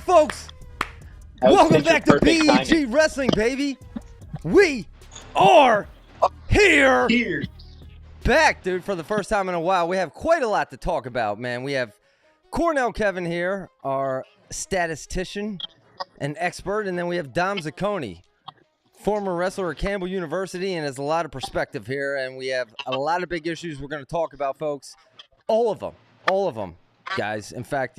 right, folks. Welcome back to PEG Wrestling, baby. We are here. Back, dude, for the first time in a while. We have quite a lot to talk about, man. We have Cornell Kevin here, our statistician and expert, and then we have Dom Zacconi, former wrestler at Campbell University, and has a lot of perspective here, and we have a lot of big issues we're going to talk about, folks. All of them, guys. In fact,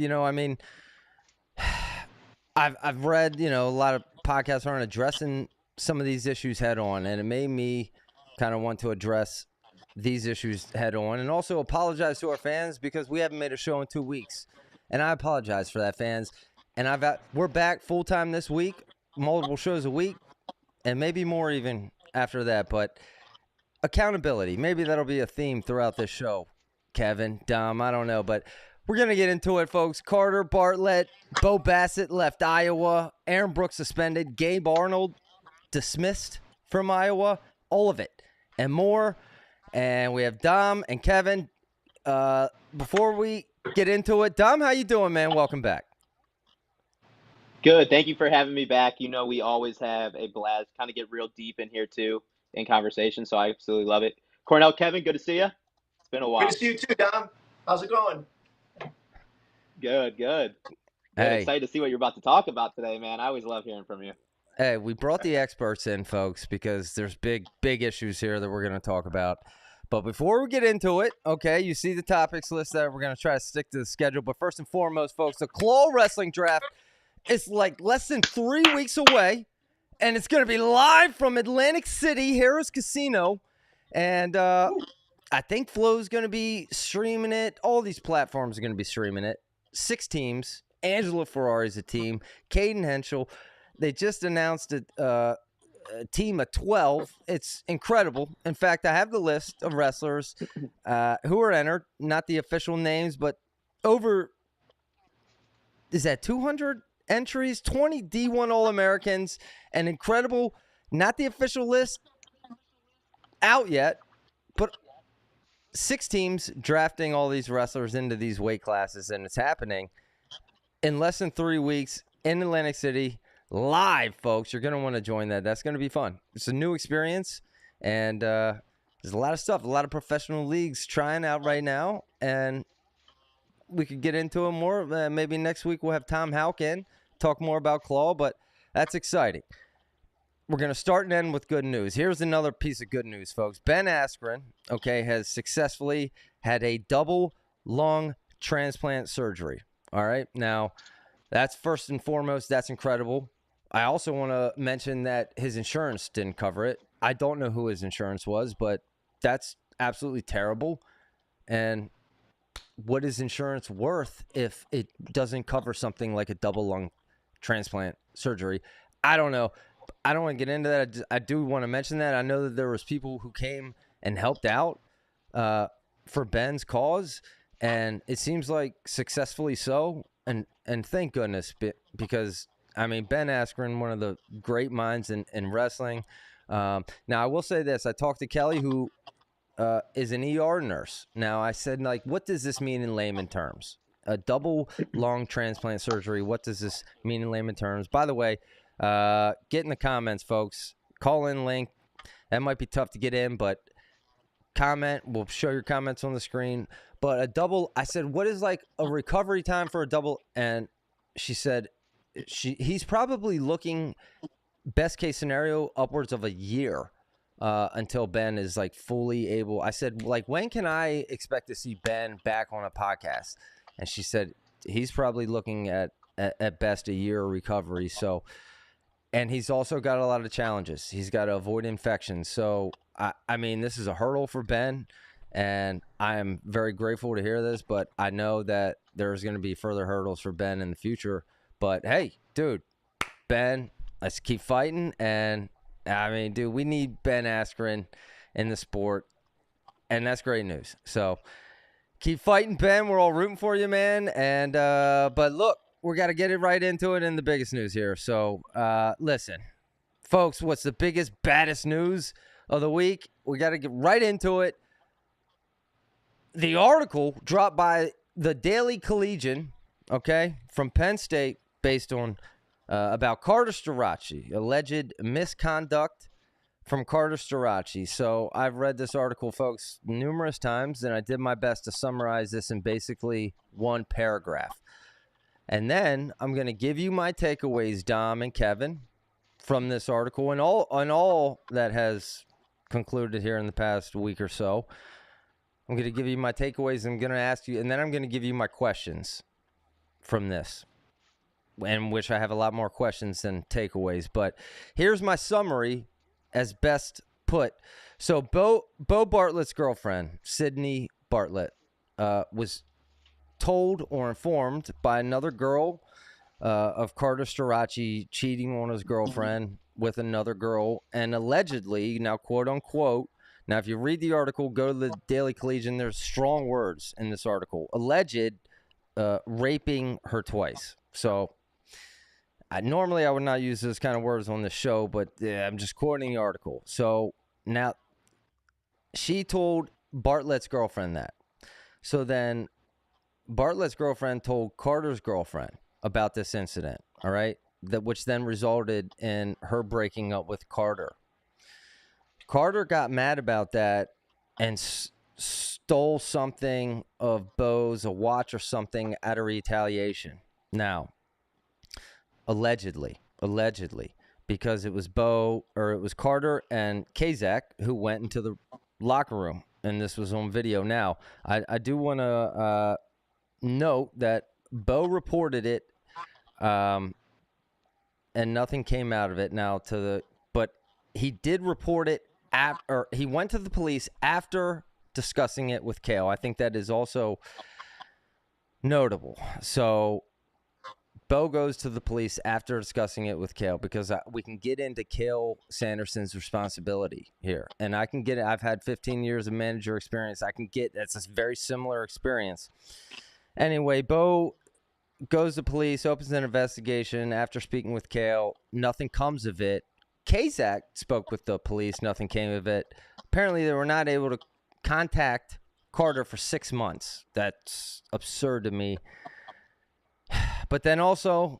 I've read, a lot of podcasts aren't addressing some of these issues head on, and it made me kind of want to address these issues head on and also apologize to our fans because we haven't made a show in 2 weeks. And I apologize for that, fans. And we're back full time this week, multiple shows a week, and maybe more even after that. But accountability, maybe that'll be a theme throughout this show. Kevin, Dom, I don't know, but we're going to get into it, folks. Carter, Bartlett, Bo Bassett left Iowa, Aaron Brooks suspended, Gabe Arnold dismissed from Iowa, all of it and more. And we have Dom and Kevin. Before we get into it, Dom, how you doing, man? Welcome back. Good. Thank you for having me back. We always have a blast, kind of get real deep in here, too, in conversation, so I absolutely love it. Cornell, Kevin, good to see you. It's been a while. Good to see you, too, Dom. How's it going? Good. Hey. Excited to see what you're about to talk about today, man. I always love hearing from you. Hey, we brought the experts in, folks, because there's big issues here that we're going to talk about. But before we get into it, okay, you see the topics list there. We're going to try to stick to the schedule. But first and foremost, folks, the Claw Wrestling Draft is like less than 3 weeks away, and it's going to be live from Atlantic City, Harrah's Casino. And I think Flow's going to be streaming it. All these platforms are going to be streaming it. 6 teams. Angela Ferrari's a team. Caden Henschel. They just announced a team of 12. It's incredible. In fact, I have the list of wrestlers who are entered. Not the official names, but is that 200 entries? 20 D1 All-Americans. And incredible, not the official list out yet, but 6 teams drafting all these wrestlers into these weight classes, and it's happening in less than 3 weeks in Atlantic City. Live, folks. You're going to want to join that. That's going to be fun. It's a new experience, and there's a lot of stuff, a lot of professional leagues trying out right now, and we could get into it more. Maybe next week we'll have Tom Houck in, talk more about Claw, but that's exciting. We're going to start and end with good news. Here's another piece of good news, folks. Ben Askren, has successfully had a double lung transplant surgery. All right? Now, that's first and foremost, that's incredible. I also want to mention that his insurance didn't cover it. I don't know who his insurance was, but that's absolutely terrible. And what is insurance worth if it doesn't cover something like a double lung transplant surgery? I don't know. I don't want to get into that. I do want to mention that. I know that there was people who came and helped out for Ben's cause, and it seems like successfully so. And thank goodness, because Ben Askren, one of the great minds in wrestling. Now I will say this: I talked to Kelly, who is an ER nurse. Now I said, what does this mean in layman terms? A double lung transplant surgery. What does this mean in layman terms? By the way, get in the comments, folks. Call in link. That might be tough to get in, but comment. We'll show your comments on the screen. But a double, I said, what is like a recovery time for a double? And she said he's probably looking, best case scenario, upwards of a year until Ben is like fully able. I said, when can I expect to see Ben back on a podcast? And she said he's probably looking at best a year recovery. So, and he's also got a lot of challenges. He's got to avoid infections. So, this is a hurdle for Ben. And I am very grateful to hear this, but I know that there's going to be further hurdles for Ben in the future. But, hey, dude, Ben, let's keep fighting. And, dude, we need Ben Askren in the sport, and that's great news. So, keep fighting, Ben. We're all rooting for you, man. And but, look, we got to get it right into it in the biggest news here. So, listen, folks, what's the biggest, baddest news of the week? We got to get right into it. The article dropped by the Daily Collegian, from Penn State, based on about Carter Strachey, alleged misconduct from Carter Strachey. So I've read this article, folks, numerous times, and I did my best to summarize this in basically one paragraph. And then I'm going to give you my takeaways, Dom and Kevin, from this article and all that has concluded here in the past week or so. I'm going to give you my takeaways. I'm going to ask you, and then I'm going to give you my questions from this, in which I have a lot more questions than takeaways. But here's my summary as best put. So Bo Bartlett's girlfriend, Sydney Bartlett, was told or informed by another girl of Carter Strachey cheating on his girlfriend with another girl, and allegedly, now quote unquote, now if you read the article, go to the Daily Collegian, there's strong words in this article, alleged raping her twice. So normally I would not use those kind of words on this show, but I'm just quoting the article. So now she told Bartlett's girlfriend that. So then Bartlett's girlfriend told Carter's girlfriend about this incident, all right, which then resulted in her breaking up with Carter. Carter got mad about that and stole something of Bo's, a watch or something, out of retaliation. Now, allegedly, because it was Carter and Kazak who went into the locker room, and this was on video. Now, I do want to note that Bo reported it, and nothing came out of it. Now, but he did report it or he went to the police after discussing it with Kale. I think that is also notable. So Bo goes to the police after discussing it with Kale, because we can get into Kale Sanderson's responsibility here. And I've had 15 years of manager experience. That's a very similar experience. Anyway, Bo goes to police, opens an investigation after speaking with Kale. Nothing comes of it. Kazak spoke with the police. Nothing came of it. Apparently, they were not able to contact Carter for 6 months. That's absurd to me. But then also,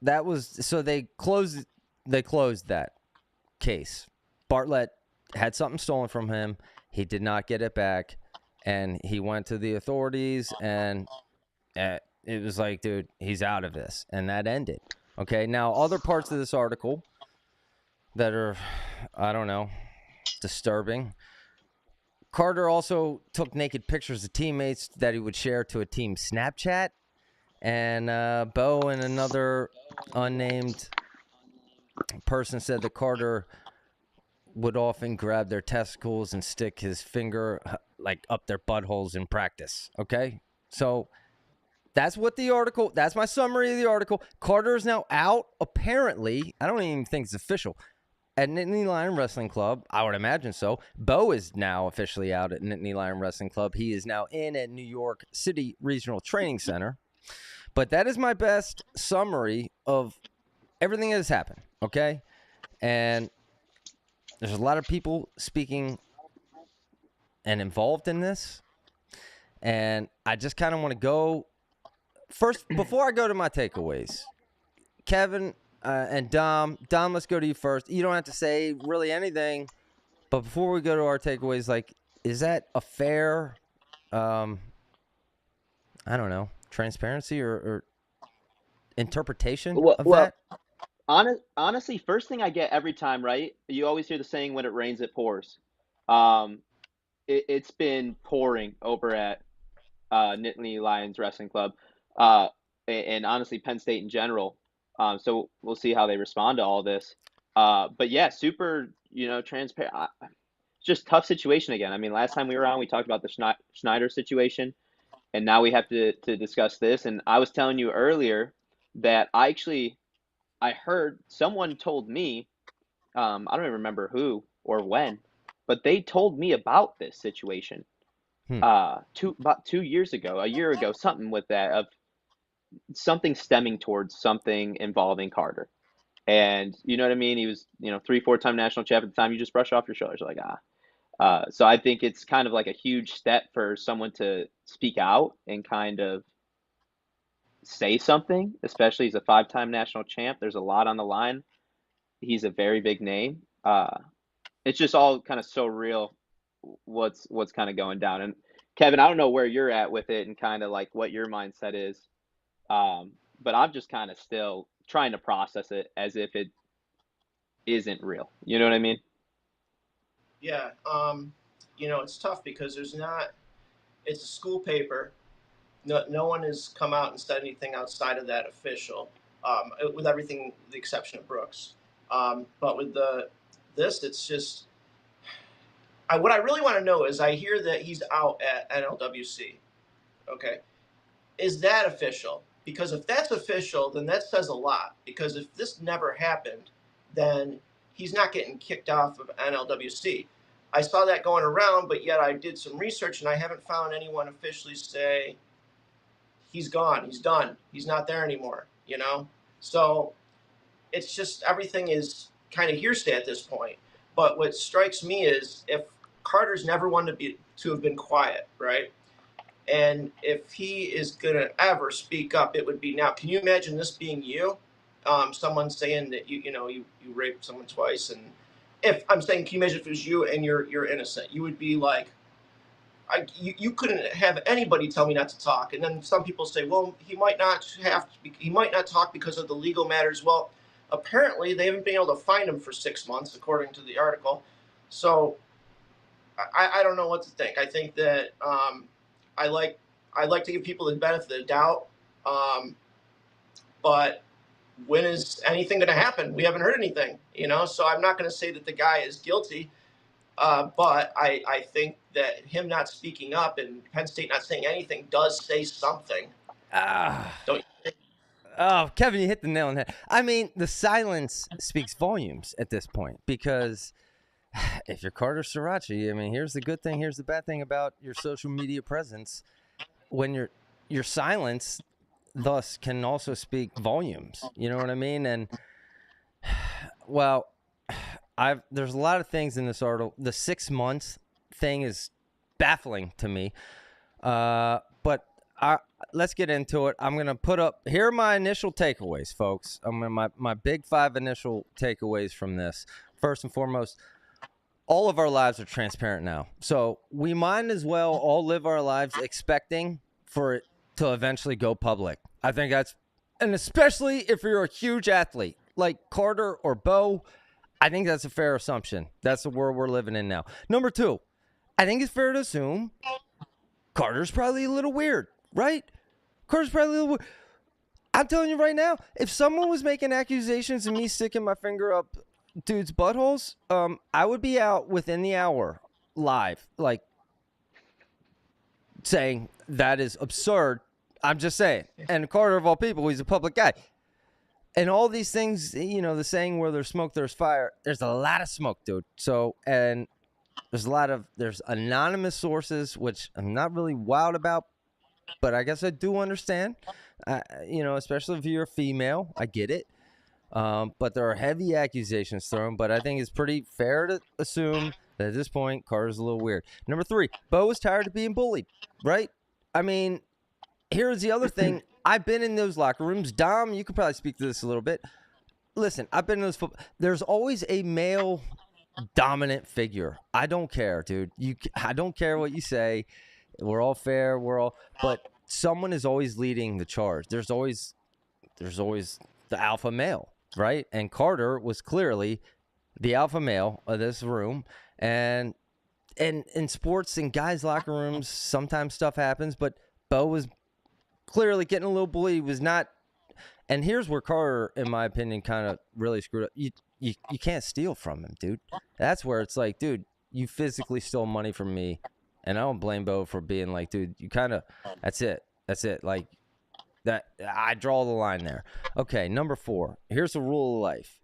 they closed that case. Bartlett had something stolen from him. He did not get it back, and he went to the authorities, and it was like, dude, he's out of this, and that ended. Okay, now other parts of this article that are, I don't know, disturbing. Carter also took naked pictures of teammates that he would share to a team Snapchat. And Bo and another unnamed person said that Carter would often grab their testicles and stick his finger like up their buttholes in practice. Okay? So that's my summary of the article. Carter is now out, apparently. I don't even think it's official. At Nittany Lion Wrestling Club, I would imagine so. Bo is now officially out at Nittany Lion Wrestling Club. He is now in at New York City Regional Training Center. But that is my best summary of everything that has happened, okay? And there's a lot of people speaking and involved in this. And I just kind of want to go first, before I go to my takeaways. Kevin and Dom, let's go to you first. You don't have to say really anything, but before we go to our takeaways, like, is that a fair, I don't know, transparency or interpretation of that? Honestly, first thing I get every time, right? You always hear the saying, when it rains, it pours. It's been pouring over at Nittany Lions Wrestling Club, and honestly, Penn State in general. So we'll see how they respond to all this. But yeah, super, transparent. Just tough situation again. I mean, last time we were on, we talked about the Schneider situation, and now we have to discuss this. And I was telling you earlier that I heard someone told me, I don't even remember who or when, but they told me about this situation about 2 years ago, a year ago, something with that, of something stemming towards something involving Carter. And you know what I mean? He was, 3-4-time national champ at the time. You just brush off your shoulders like, so I think it's kind of like a huge step for someone to speak out and kind of say something, especially he's a 5-time national champ. There's a lot on the line. He's a very big name. It's just all kind of so real what's kind of going down. And Kevin, I don't know where you're at with it and kind of like what your mindset is. But I'm just kind of still trying to process it as if it isn't real. You know what I mean? Yeah. It's tough because it's a school paper. No one has come out and said anything outside of that official, with everything, the exception of Brooks. But with this, it's just, what I really want to know is I hear that he's out at NLWC. Okay. Is that official? Because if that's official, then that says a lot. Because if this never happened, then he's not getting kicked off of NLWC. I saw that going around, but yet I did some research and I haven't found anyone officially say he's gone, he's done, he's not there anymore, So it's just everything is kind of hearsay at this point. But what strikes me is if Carter's never wanted to have been quiet, right? And if he is going to ever speak up, it would be now. Can you imagine this being you? Someone saying that you raped someone twice, and if I'm saying, can you imagine if it was you and you're innocent? You would be like, you couldn't have anybody tell me not to talk. And then some people say, well, he might not talk because of the legal matters. Well, apparently they haven't been able to find him for 6 months, according to the article. So I don't know what to think. I think that I like to give people the benefit of the doubt, but when is anything going to happen? We haven't heard anything, So I'm not going to say that the guy is guilty, but I think that him not speaking up and Penn State not saying anything does say something. Don't you think? Oh, Kevin, you hit the nail on the head. I mean, the silence speaks volumes at this point because if you're Carter Sriracha, I mean, here's the good thing, here's the bad thing about your social media presence. When your silence thus can also speak volumes. You know what I mean? And well, there's a lot of things in this article. The 6 months thing is baffling to me. But let's get into it. I'm gonna put up here are my initial takeaways, folks. My big 5 initial takeaways from this. First and foremost, all of our lives are transparent now. So we might as well all live our lives expecting for it to eventually go public. I think and especially if you're a huge athlete like Carter or Bo, I think that's a fair assumption. That's the world we're living in now. Number 2, I think it's fair to assume Carter's probably a little weird, right? Carter's probably a little weird. I'm telling you right now, if someone was making accusations of me sticking my finger up dudes' buttholes, I would be out within the hour live, like saying that is absurd. I'm just saying. And Carter, of all people, he's a public guy. And all these things, the saying where there's smoke, there's fire. There's a lot of smoke, dude. So, and there's anonymous sources, which I'm not really wild about, but I guess I do understand. Especially if you're a female, I get it. But there are heavy accusations thrown, but I think it's pretty fair to assume that at this point, Carter's a little weird. Number 3, Bo is tired of being bullied, right? I mean, here's the other thing. I've been in those locker rooms. Dom, you could probably speak to this a little bit. Listen, I've been in those there's always a male dominant figure. I don't care, dude. I don't care what you say. We're all fair. But someone is always leading the charge. There's always the alpha male, right? And Carter was clearly the alpha male of this room. And in sports and guys' locker rooms, sometimes stuff happens, but Bo was clearly getting a little bullied. He was not. And here's where Carter, in my opinion, kind of really screwed up. You can't steal from him, dude. That's where it's like, dude, you physically stole money from me. And I don't blame Bo for being like, dude, you kind of, that's it. Like, that, I draw the line there. Okay, number 4. Here's the rule of life.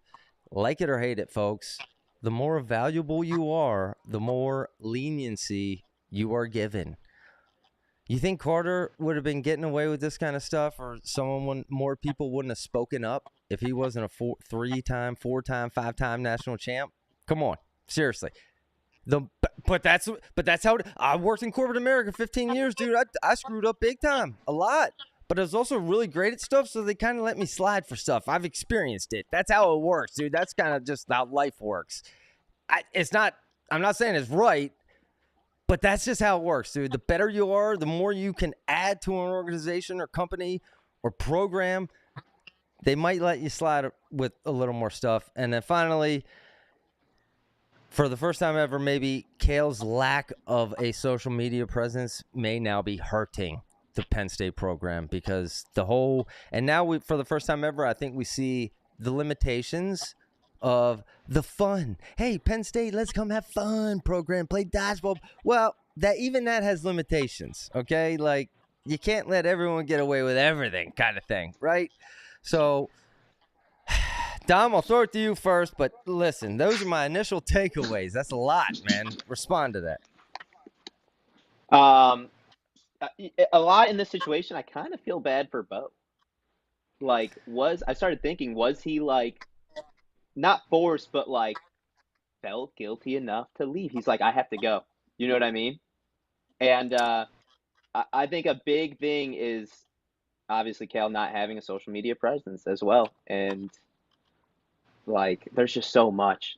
Like it or hate it, folks. The more valuable you are, the more leniency you are given. You think Carter would have been getting away with this kind of stuff, or more people wouldn't have spoken up if he wasn't a 3-time, 4-time, 5-time national champ? Come on, seriously. But that's how I worked in corporate America 15 years, dude. I screwed up big time, a lot. but I was also really great at stuff, so they kind of let me slide for stuff. I've experienced it. That's how it works, dude. That's kind of just how life works. I'm not saying it's right, but that's just how it works, dude. The better you are, the more you can add to an organization or company or program, they might let you slide with a little more stuff. And then finally, for the first time ever, maybe Cale's lack of a social media presence may now be hurting the Penn State program, because for the first time ever, I think we see the limitations of the fun. Hey, Penn State, let's come have fun program, play dodgeball. Well, that has limitations, okay? Like, you can't let everyone get away with everything kind of thing, right? So, Dom, I'll throw it to you first, but listen, those are my initial takeaways. That's a lot, man. Respond to that. A lot in this situation. I kind of feel bad for Bo. Like, I started thinking, was he like not forced, but like felt guilty enough to leave? He's like, I have to go. You know what I mean? And I think a big thing is obviously Cale not having a social media presence as well. And like, there's just so much.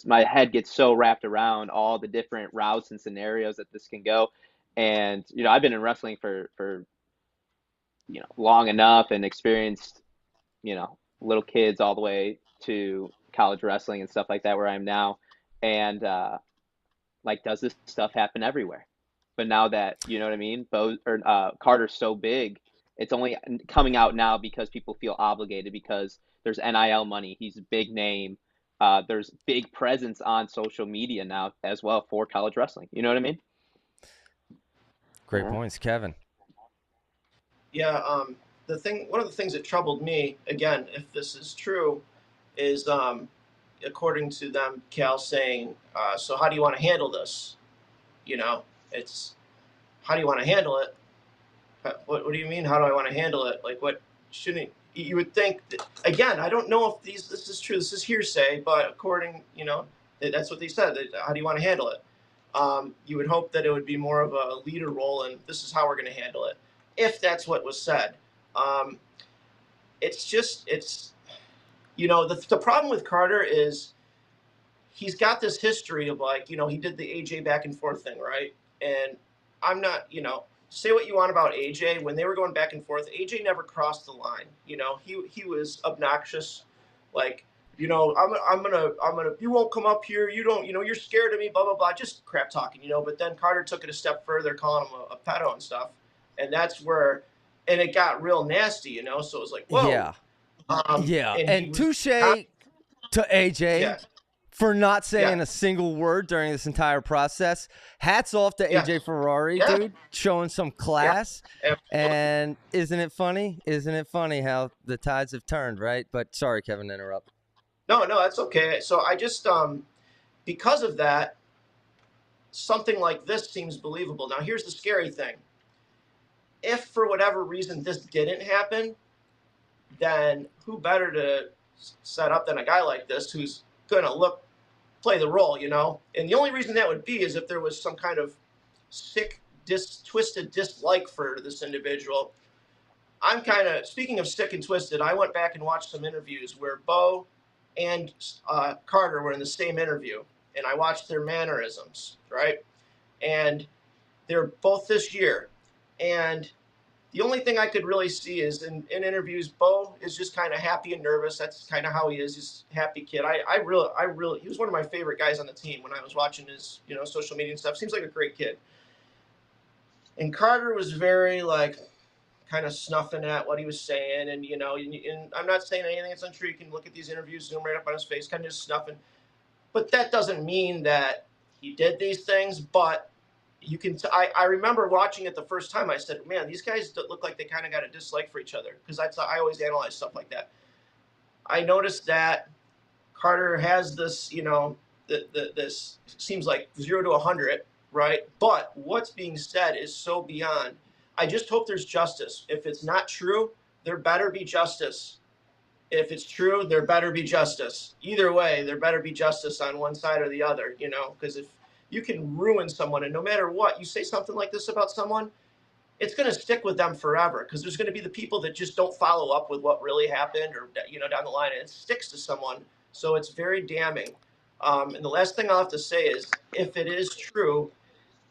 My head gets so wrapped around all the different routes and scenarios that this can go. And, I've been in wrestling for long enough and experienced, little kids all the way to college wrestling and stuff like that where I am now. And like, does this stuff happen everywhere? But now that, you know what I mean, Carter's so big, it's only coming out now because people feel obligated, because there's NIL money. He's a big name. There's big presence on social media now as well for college wrestling. You know what I mean? Great points, Kevin. Yeah, one of the things that troubled me, again, if this is true, is according to them, Cal saying, so how do you want to handle this? It's, how do you want to handle it? What do you mean, how do I want to handle it? Like, what shouldn't you would think that, again, I don't know if this is true, this is hearsay, but according, that's what they said. How do you want to handle it? You would hope that it would be more of a leader role, and this is how we're going to handle it, if that's what was said. The problem with Carter is he's got this history of, like, he did the AJ back and forth thing, right? And I'm not, say what you want about AJ. When they were going back and forth, AJ never crossed the line. He was obnoxious, like, I'm gonna, you won't come up here. You don't, you're scared of me, blah, blah, blah, just crap talking, but then Carter took it a step further, calling him a pedo and stuff. And that's where, and it got real nasty, so it was like, whoa. Yeah. And touche to AJ for not saying a single word during this entire process. Hats off to AJ Ferrari, dude, showing some class. Yeah. And isn't it funny? Isn't it funny how the tides have turned, right? But sorry, Kevin, to interrupt. No, that's okay. So I just, because of that, something like this seems believable. Now, here's the scary thing. If for whatever reason this didn't happen, then who better to set up than a guy like this who's going to play the role, And the only reason that would be is if there was some kind of sick, twisted dislike for this individual. I'm kind of, speaking of sick and twisted, I went back and watched some interviews where Bo and Carter were in the same interview, and I watched their mannerisms, right? And they're both this year. And the only thing I could really see is in interviews, Bo is just kind of happy and nervous. That's kind of how he is. He's a happy kid. I really, he was one of my favorite guys on the team when I was watching his, social media and stuff. Seems like a great kid. And Carter was very, like, kind of snuffing at what he was saying. And, and I'm not saying anything that's untrue. You can look at these interviews, zoom right up on his face, kind of just snuffing. But that doesn't mean that he did these things. But you can. I remember watching it the first time. I said, "Man, these guys look like they kind of got a dislike for each other." Because I always analyze stuff like that. I noticed that Carter has this, this seems like 0 to 100, right? But what's being said is so beyond. I just hope there's justice. If it's not true, there better be justice. If it's true, there better be justice. Either way, there better be justice on one side or the other. Because if you can ruin someone, and no matter what, you say something like this about someone, it's going to stick with them forever because there's going to be the people that just don't follow up with what really happened or, down the line, and it sticks to someone. So it's very damning. And the last thing I'll have to say is if it is true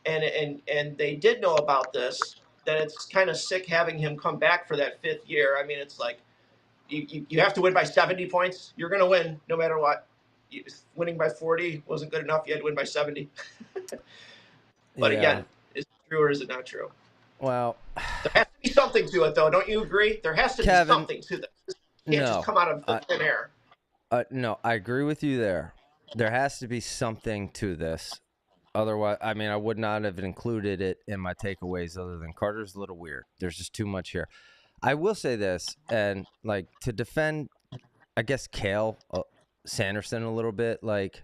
and they did know about this, then it's kind of sick having him come back for that 5th year. I mean, it's like you have to win by 70 points. You're going to win no matter what. Winning by 40 wasn't good enough. You had to win by 70. But again, is it true or is it not true? Well, there has to be something to it, though. Don't you agree? There has to Kevin, be something to this. It can't just come out of thin air. No, I agree with you there. There has to be something to this. Otherwise, I mean, I would not have included it in my takeaways other than Carter's a little weird. There's just too much here. I will say this, and like to defend, I guess, Cale Sanderson a little bit, like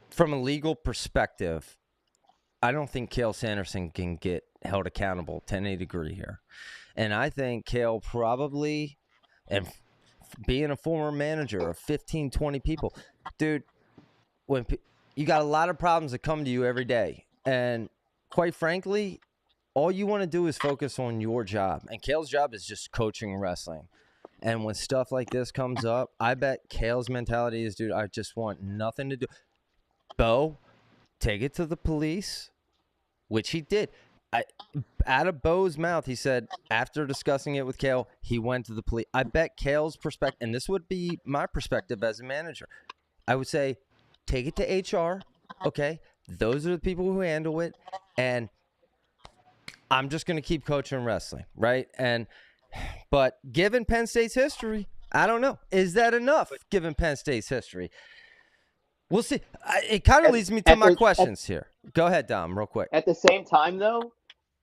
from a legal perspective, I don't think Cale Sanderson can get held accountable to any degree here. And I think Cale probably, and being a former manager of 15, 20 people, dude, when you got a lot of problems that come to you every day. And quite frankly, all you want to do is focus on your job. And Cale's job is just coaching wrestling. And when stuff like this comes up, I bet Cale's mentality is, dude, I just want nothing to do. Bo, take it to the police, which he did. Out of Bo's mouth, he said after discussing it with Cale, he went to the police. I bet Cale's perspective, and this would be my perspective as a manager, I would say take it to HR, okay? Those are the people who handle it, and I'm just going to keep coaching wrestling, right? But given Penn State's history, I don't know. Is that enough given Penn State's history? We'll see. It kind of leads me to my questions here. Go ahead, Dom, real quick. At the same time, though,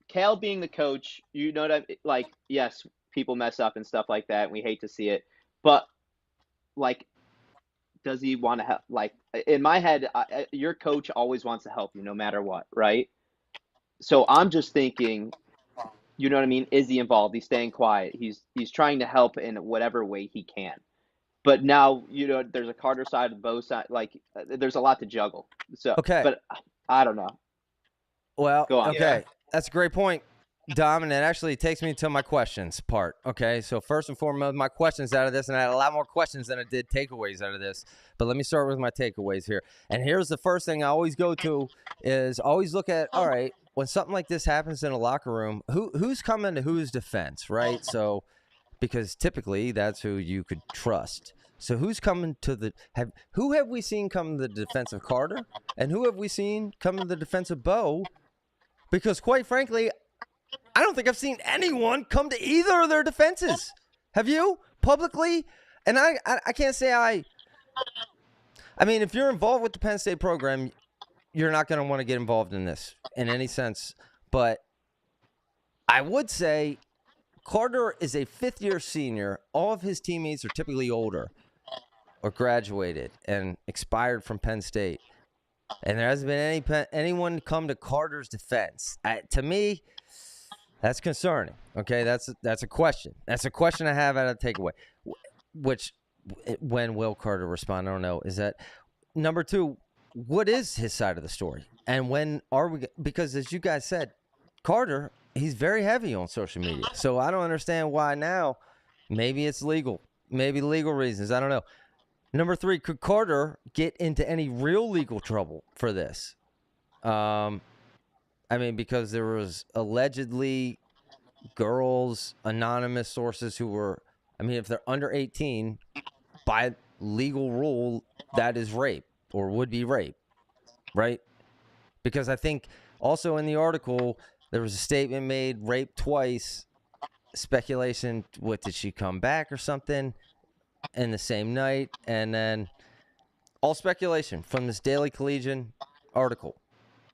Cale being the coach, you know what I like, yes, people mess up and stuff like that, and we hate to see it. But, like, does he want to help? Like, in my head, your coach always wants to help you no matter what, right? So I'm just thinking, you know what I mean? Is he involved? He's staying quiet. He's trying to help in whatever way he can. But now, there's a Carter side, a Bo side. Like, there's a lot to juggle. So, okay. But I don't know. Well, go on. Okay. That's a great point, Dom, and it actually takes me to my questions part. Okay, so first and foremost, my questions out of this, and I had a lot more questions than I did takeaways out of this. But let me start with my takeaways here. And here's the first thing I always go to is always look at, all right, when something like this happens in a locker room, who's coming to whose defense, right? So, because typically that's who you could trust. So who's coming to who have we seen come to the defense of Carter, and who have we seen come to the defense of Bo? Because quite frankly, I don't think I've seen anyone come to either of their defenses. Have you? Publicly? And I can't say I mean, if you're involved with the Penn State program, you're not going to want to get involved in this in any sense. But I would say Carter is a fifth-year senior. All of his teammates are typically older or graduated and expired from Penn State. And there hasn't been anyone come to Carter's defense. To me, that's concerning. Okay, that's a question. That's a question I have out of the takeaway. Which, when will Carter respond? I don't know. Is that number two? What is his side of the story? And when are we? Because as you guys said, Carter, he's very heavy on social media. So I don't understand why now. Maybe it's legal. Maybe legal reasons. I don't know. Number three, could Carter get into any real legal trouble for this? I mean, because there was allegedly girls, anonymous sources who were, I mean, if they're under 18, by legal rule, that is rape or would be rape, right? Because I think also in the article, there was a statement made, rape twice, speculation, what, did she come back or something in the same night? And then all speculation from this Daily Collegian article,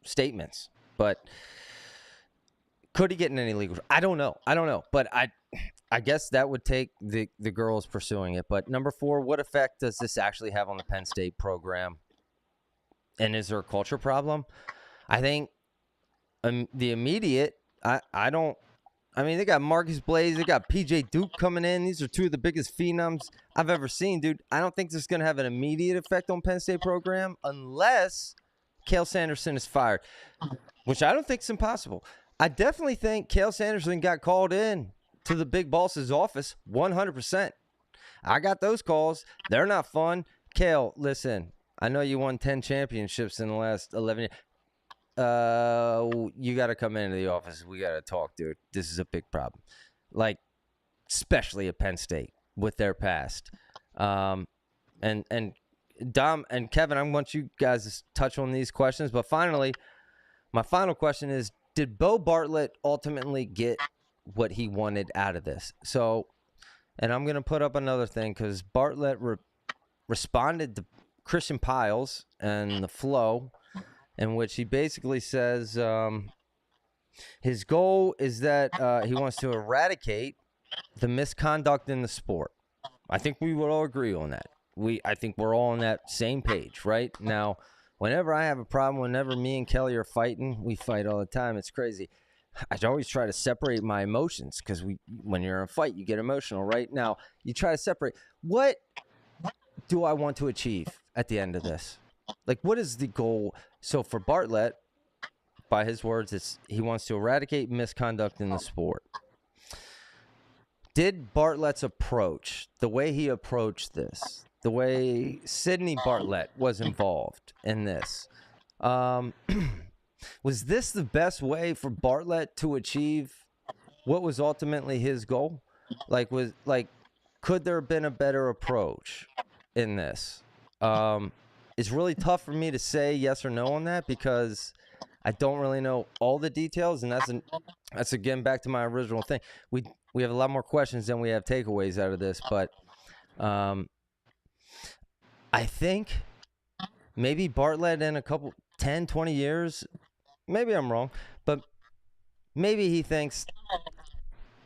statements. But could he get in any legal? I don't know. But I guess that would take the girls pursuing it. But number four, what effect does this actually have on the Penn State program? And is there a culture problem? I think the immediate, I mean, they got Marcus Blaze, they got PJ Duke coming in. These are two of the biggest phenoms I've ever seen, dude. I don't think this is going to have an immediate effect on Penn State program unless Cale Sanderson is fired, which I don't think is impossible. I definitely think Cale Sanderson got called in to the big boss's office 100%. I got those calls. They're not fun. Cale, listen, I know you won 10 championships in the last 11 years. You got to come into the office. We got to talk, dude. This is a big problem. Like, especially at Penn State with their past. And Dom and Kevin, I want you guys to touch on these questions. But finally, my final question is, did Bo Bartlett ultimately get what he wanted out of this? So, and I'm going to put up another thing because Bartlett responded to Christian Piles and the Flow, in which he basically says his goal is that he wants to eradicate the misconduct in the sport. I think we would all agree on that. I think we're all on that same page, right? Now, whenever I have a problem, whenever me and Kelly are fighting, we fight all the time. It's crazy. I always try to separate my emotions because when you're in a fight, you get emotional, right? Now, you try to separate. What do I want to achieve at the end of this? Like, what is the goal? So for Bartlett, by his words, he wants to eradicate misconduct in the sport. Did Bartlett's approach, the way he approached this, the way Sidney Bartlett was involved in this, was this the best way for Bartlett to achieve what was ultimately his goal? Could there have been a better approach in this? It's really tough for me to say yes or no on that because I don't really know all the details, and that's again back to my original thing. We have a lot more questions than we have takeaways out of this, but I think maybe Bartlett in a couple 10, 20 years, maybe I'm wrong, but maybe he thinks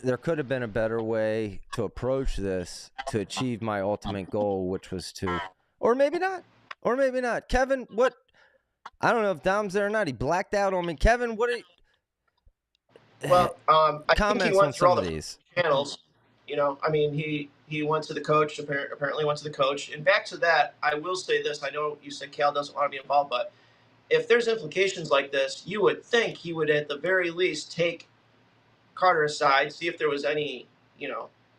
there could have been a better way to approach this to achieve my ultimate goal, which was to, or maybe not. Kevin, what? I don't know if Dom's there or not. He blacked out on me. Kevin, what are you? Well, I think he went through all the these channels. You know, I mean, he went to the coach. Apparently, went to the coach. And back to that, I will say this. I know you said Cal doesn't want to be involved, but if there's implications like this, you would think he would at the very least take Carter aside, see if there was any,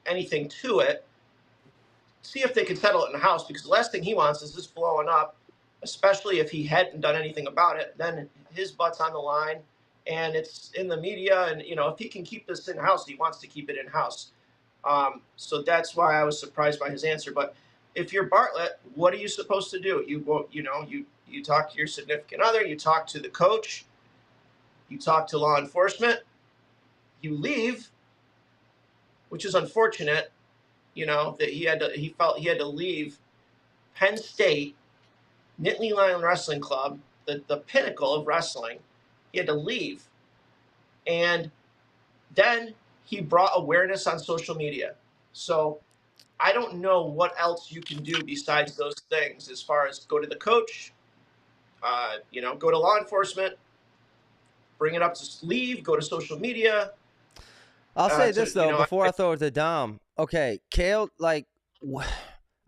anything to it, see if they could settle it in the house, because the last thing he wants is this blowing up, especially if he hadn't done anything about it. Then his butt's on the line, and it's in the media. And if he can keep this in house, he wants to keep it in house. So that's why I was surprised by his answer. But if you're Bartlett, what are you supposed to do? You talk to your significant other, you talk to the coach, you talk to law enforcement, you leave, which is unfortunate. That he felt he had to leave Penn State, Nittany Lion Wrestling Club, the pinnacle of wrestling. He had to leave. And then he brought awareness on social media. So I don't know what else you can do besides those things, as far as go to the coach, go to law enforcement, bring it up to leave, go to social media. I'll say this though, before I throw it to Dom. Okay, Cale, I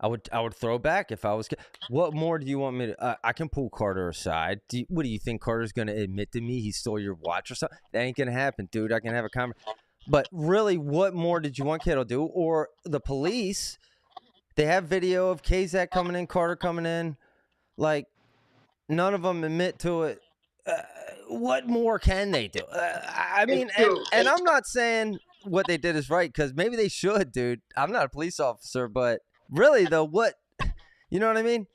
would throw back if I was. What more do you want me to? I can pull Carter aside. What do you think Carter's going to admit to me he stole your watch or something? That ain't going to happen, dude. I can have a conversation. But really, what more did you want Cale to do? Or the police? They have video of Kazak coming in, Carter coming in. None of them admit to it. What more can they do? I mean, and I'm not saying what they did is right, because maybe they should, dude. I'm not a police officer, but really, though, what? You know what I mean?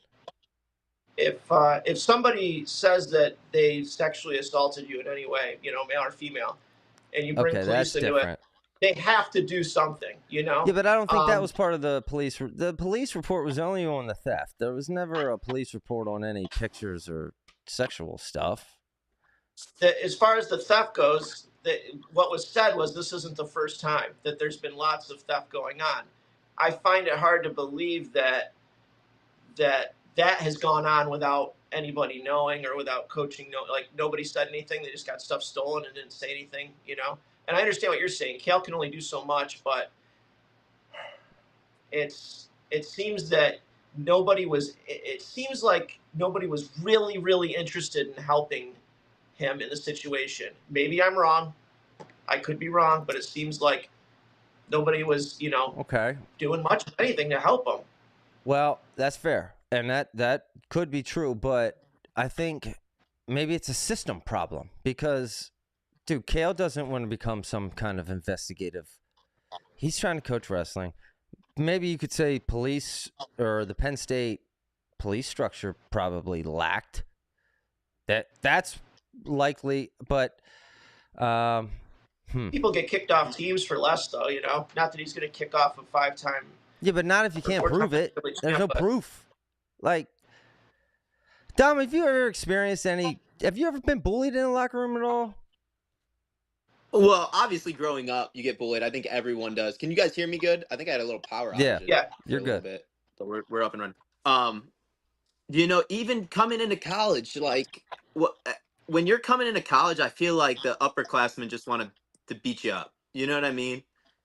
If somebody says that they sexually assaulted you in any way, male or female, and you bring police into it, they have to do something, Yeah, but I don't think that was part of the police. The police report was only on the theft. There was never a police report on any pictures or sexual stuff. As far as the theft goes, what was said was this isn't the first time that there's been lots of theft going on. I find it hard to believe that has gone on without anybody knowing, or without coaching. Nobody said anything. They just got stuff stolen and didn't say anything, And I understand what you're saying. Cale can only do so much, but it seems that it seems like nobody was really, really interested in helping him in the situation. Maybe I'm wrong. I could be wrong, but it seems like nobody was, Okay. doing much of anything to help him. Well, that's fair, and that could be true, but I think maybe it's a system problem because, dude, Kale doesn't want to become some kind of investigative. He's trying to coach wrestling. Maybe you could say police or the Penn State police structure probably lacked. That's likely, but People get kicked off teams for less, though. Not that he's going to kick off a 5-time. yeah, but not if you can't prove it. Village There's champ, no but- proof. Like, Dom, have you ever experienced any? Have you ever been bullied in the locker room at all? Well, obviously, growing up, you get bullied. I think everyone does. Can you guys hear me good? I think I had a little power outage. Yeah, you're a little good. Bit, but we're up and running. Even coming into college, like when you're coming into college, I feel like the upperclassmen just want to beat you up. You know what I mean?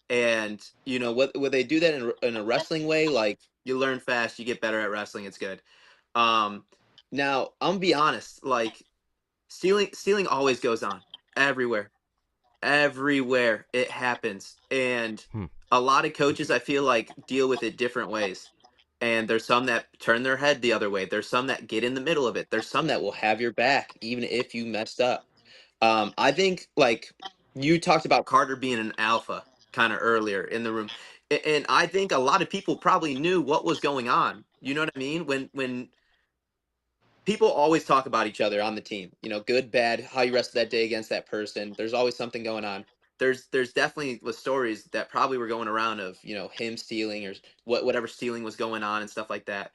And what they do that in a wrestling way, like you learn fast, you get better at wrestling. It's good. Now I'm gonna be honest, like stealing always goes on everywhere it happens, and a lot of coaches I feel like deal with it different ways, and there's some that turn their head the other way, there's some that get in the middle of it, there's some that will have your back even if you messed up. I think, like, you talked about Carter being an alpha kind of earlier in the room, and I think a lot of people probably knew what was going on. You know what I mean? When people always talk about each other on the team, good, bad, how you rested that day against that person. There's always something going on. There's definitely was stories that probably were going around of, him stealing or whatever stealing was going on and stuff like that.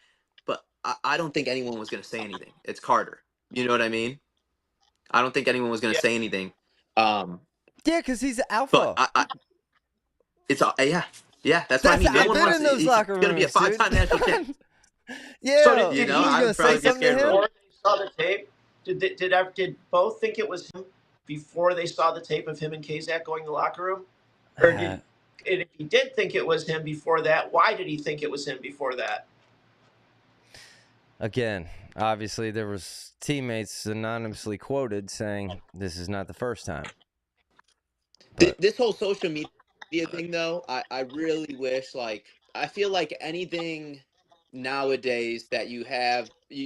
But I don't think anyone was going to say anything. It's Carter. You know what I mean? I don't think anyone was going to say anything. Yeah, because he's alpha. But it's yeah. That's what I That's mean. No one been wants in those he's locker going to be a rooms, 5-time dude. national champ. Yeah, So did he's he- gonna I'd say probably get something to scared him. for Before they saw the tape, did both think it was him before they saw the tape of him and Kazak going to the locker room? Or and if he did think it was him before that, why did he think it was him before that? Again, obviously there was teammates anonymously quoted saying this is not the first time. But This whole social media thing, though, I really wish, like, I feel like anything nowadays that you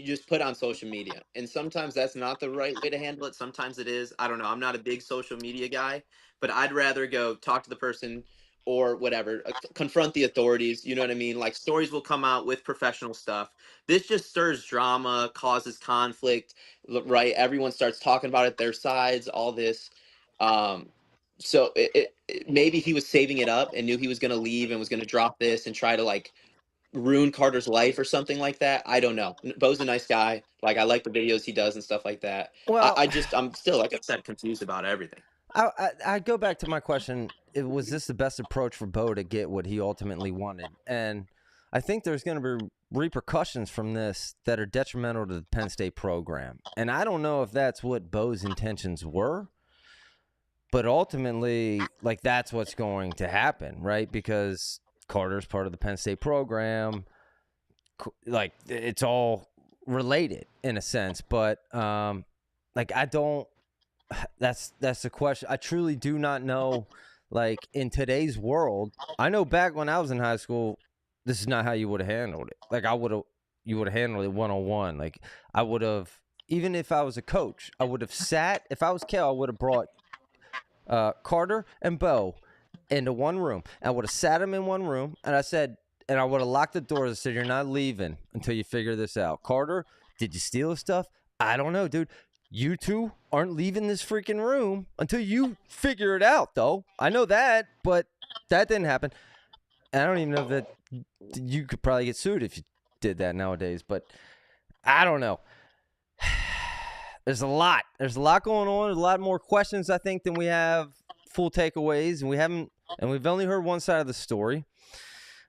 just put on social media. And sometimes that's not the right way to handle it. Sometimes it is. I don't know. I'm not a big social media guy, but I'd rather go talk to the person or whatever, confront the authorities. You know what I mean? Like, stories will come out with professional stuff. This just stirs drama, causes conflict, right? Everyone starts talking about it, their sides, all this. So maybe he was saving it up and knew he was going to leave and was going to drop this and try to, like, ruin Carter's life or something like that. I don't know. Bo's a nice guy. Like, I like the videos he does and stuff like that. well, I'm still, like I said, confused about everything. I go back to my question. Was this the best approach for Bo to get what he ultimately wanted? And I think there's going to be repercussions from this that are detrimental to the Penn State program. And I don't know if that's what Bo's intentions were. But ultimately, like, that's what's going to happen, right? Because Carter's part of the Penn State program. Like, it's all related in a sense. But, like, I don't – that's the question. I truly do not know, like, in today's world. I know back when I was in high school, this is not how you would have handled it. Like, you would have handled it one-on-one. Like, I would have – even if I was a coach, I would have sat – if I was Cal, I would have brought – Carter and Bo into one room. I would have sat them in one room, and I said, and I would have locked the doors and said, "You're not leaving until you figure this out." Carter, did you steal his stuff? I don't know, dude. You two aren't leaving this freaking room until you figure it out, though. I know that, but that didn't happen. And I don't even know that you could probably get sued if you did that nowadays, but I don't know. There's a lot going on. There's a lot more questions, I think, than we have full takeaways, and we've only heard one side of the story.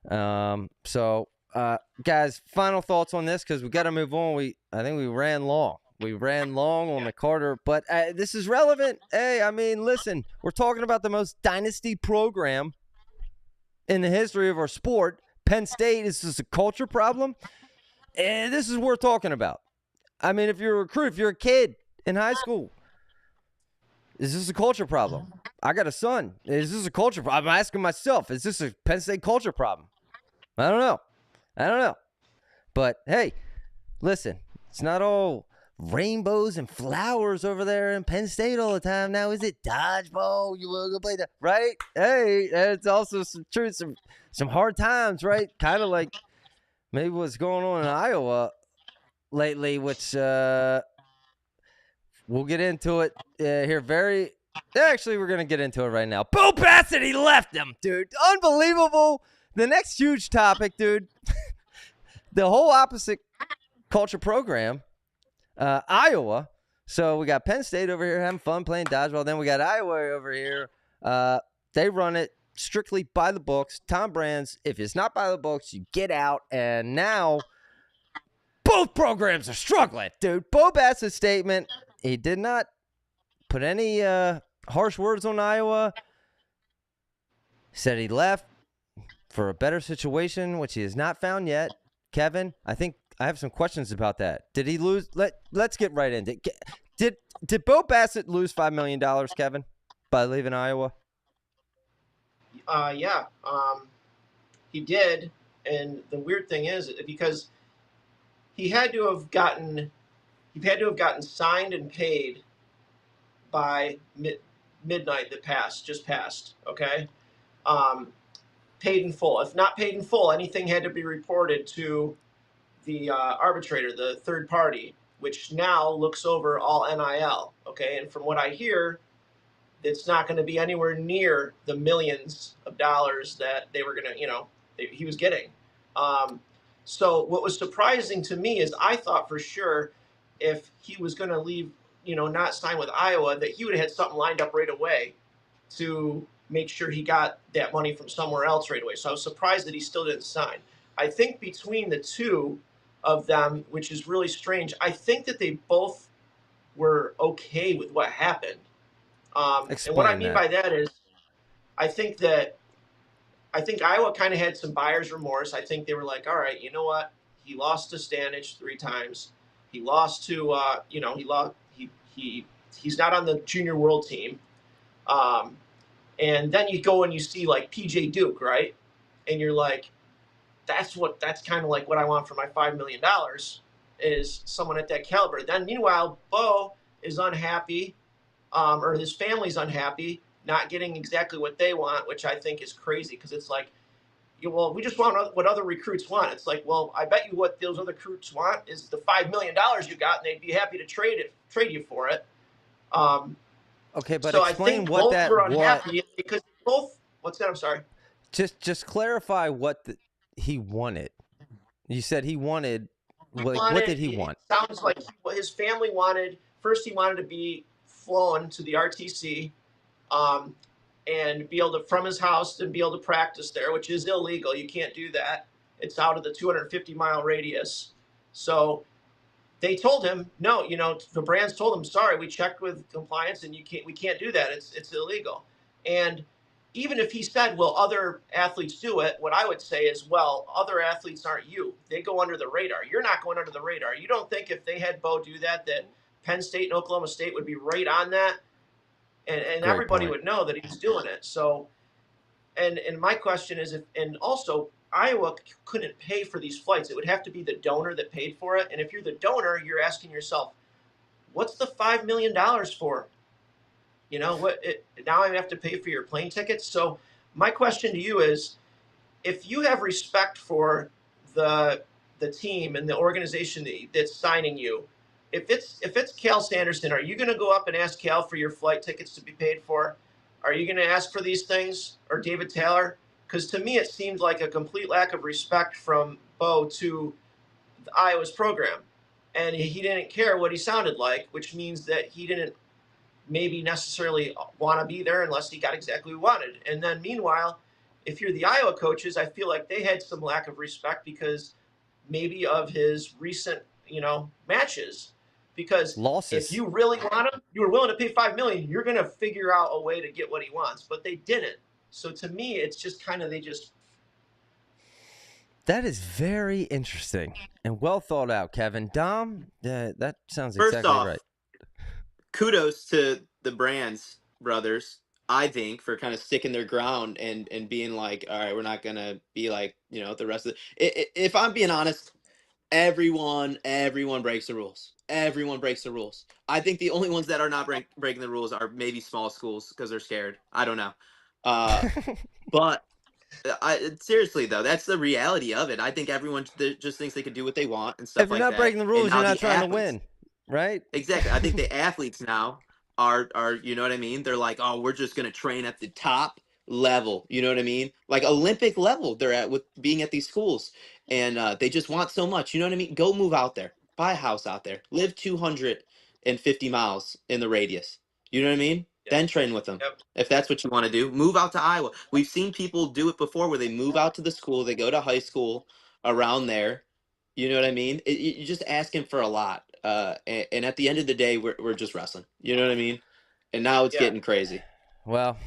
So, guys, final thoughts on this, because we got to move on. I think we ran long. We ran long on the Carter, but this is relevant. Hey, I mean, listen, we're talking about the most dynasty program in the history of our sport. Penn State. Is this a culture problem? And this is worth talking about. I mean, if you're a recruit, if you're a kid in high school, is this a culture problem? I got a son. Is this a culture problem? I'm asking myself, is this a Penn State culture problem? I don't know. But hey, listen, it's not all rainbows and flowers over there in Penn State all the time now, is it? Dodgeball, you want to go play that, right? Hey, it's also some truth, some hard times, right? Kind of like maybe what's going on in Iowa lately, which we'll get into it here very. Actually, we're gonna get into it right now. Bo Bassett, he left him, dude. Unbelievable. The next huge topic, dude. The whole opposite culture program. Iowa. So we got Penn State over here having fun playing dodgeball. Then we got Iowa over here. They run it strictly by the books. Tom Brands, if it's not by the books, you get out. And now both programs are struggling, dude. Bo Bassett's statement, he did not put any harsh words on Iowa. Said he left for a better situation, which he has not found yet. Kevin, I think I have some questions about that. Did he lose? Let's get right into it. Did Bo Bassett lose $5 million, Kevin, by leaving Iowa? Yeah, he did. And the weird thing is, because he had to have gotten signed and paid by midnight that just passed. Okay, paid in full. If not paid in full, anything had to be reported to the arbitrator, the third party, which now looks over all NIL. Okay, and from what I hear, it's not going to be anywhere near the millions of dollars that they were going to, he was getting. So what was surprising to me is I thought for sure if he was going to leave, not sign with Iowa, that he would have had something lined up right away to make sure he got that money from somewhere else right away. So I was surprised that he still didn't sign. I think between the two of them, which is really strange, I think that they both were okay with what happened. And what I mean by that is, I think Iowa kind of had some buyer's remorse. I think they were like, all right, you know what? He lost to Stanich 3 times. He lost to, he's not on the junior world team. And then you go and you see like PJ Duke, right? And you're like, that's kind of like what I want for my $5 million is someone at that caliber. Then meanwhile, Bo is unhappy, or his family's unhappy, not getting exactly what they want, which I think is crazy because it's like, well, we just want what other recruits want. It's like, well, I bet you what those other recruits want is the $5 million you got, and they'd be happy to trade you for it. Okay, but so explain I think what both that were unhappy because both. What's that? I'm sorry. Just clarify what he wanted. You said he wanted. What did he want? It sounds like his family wanted. First, he wanted to be flown to the RTC, and be able to from his house and be able to practice there, which is illegal. You can't do that. It's out of the 250-mile radius. So they told him no. The brands told him, sorry, we checked with compliance, and we can't do that. It's illegal. And even if he said, well, other athletes do it, what I would say is, well, other athletes aren't you. They go under the radar. You're not going under the radar. You don't think if they had Bo do that Penn State and Oklahoma State would be right on that? And everybody would know that he's doing it. So, and my question is, and also Iowa couldn't pay for these flights. It would have to be the donor that paid for it. And if you're the donor, you're asking yourself, what's the $5 million for? Now I have to pay for your plane tickets. So my question to you is, if you have respect for the team and the organization that's signing you, if it's Cal Sanderson, are you going to go up and ask Cal for your flight tickets to be paid for? Are you going to ask for these things, or David Taylor? Because to me, it seemed like a complete lack of respect from Bo to Iowa's program, and he didn't care what he sounded like, which means that he didn't maybe necessarily want to be there unless he got exactly what he wanted. And then meanwhile, if you're the Iowa coaches, I feel like they had some lack of respect because maybe of his recent, matches. Because losses. If you really want him, you were willing to pay $5 million, you're going to figure out a way to get what he wants. But they didn't. So to me, it's just kind of That is very interesting and well thought out, Kevin. Dom, that sounds First exactly off, right. Kudos to the Brands brothers. I think, for kind of sticking their ground and being like, all right, we're not gonna be like, you know, the rest of if I'm being honest, everyone breaks the rules. Everyone breaks the rules. I think the only ones that are not breaking the rules are maybe small schools because they're scared. I don't know. But seriously though, that's the reality of it. I think everyone just thinks they can do what they want and stuff If you're like not that. breaking the And rules, now you're not the trying to athletes, win, right? exactly. I think the athletes now are you know what I mean? They're like, oh, we're just gonna train at the top level. You know what I mean? Like Olympic level they're at with being at these schools. And they just want so much. You know what I mean? Go move out there. Buy a house out there. Live 250 miles in the radius. You know what I mean? Yeah. Then train with them. Yep. If that's what you want to do, move out to Iowa. We've seen people do it before where they move out to the school, they go to high school around there. You know what I mean? You're just asking for a lot. And at the end of the day, we're just wrestling. You know what I mean? And now it's Yeah. getting crazy. Well,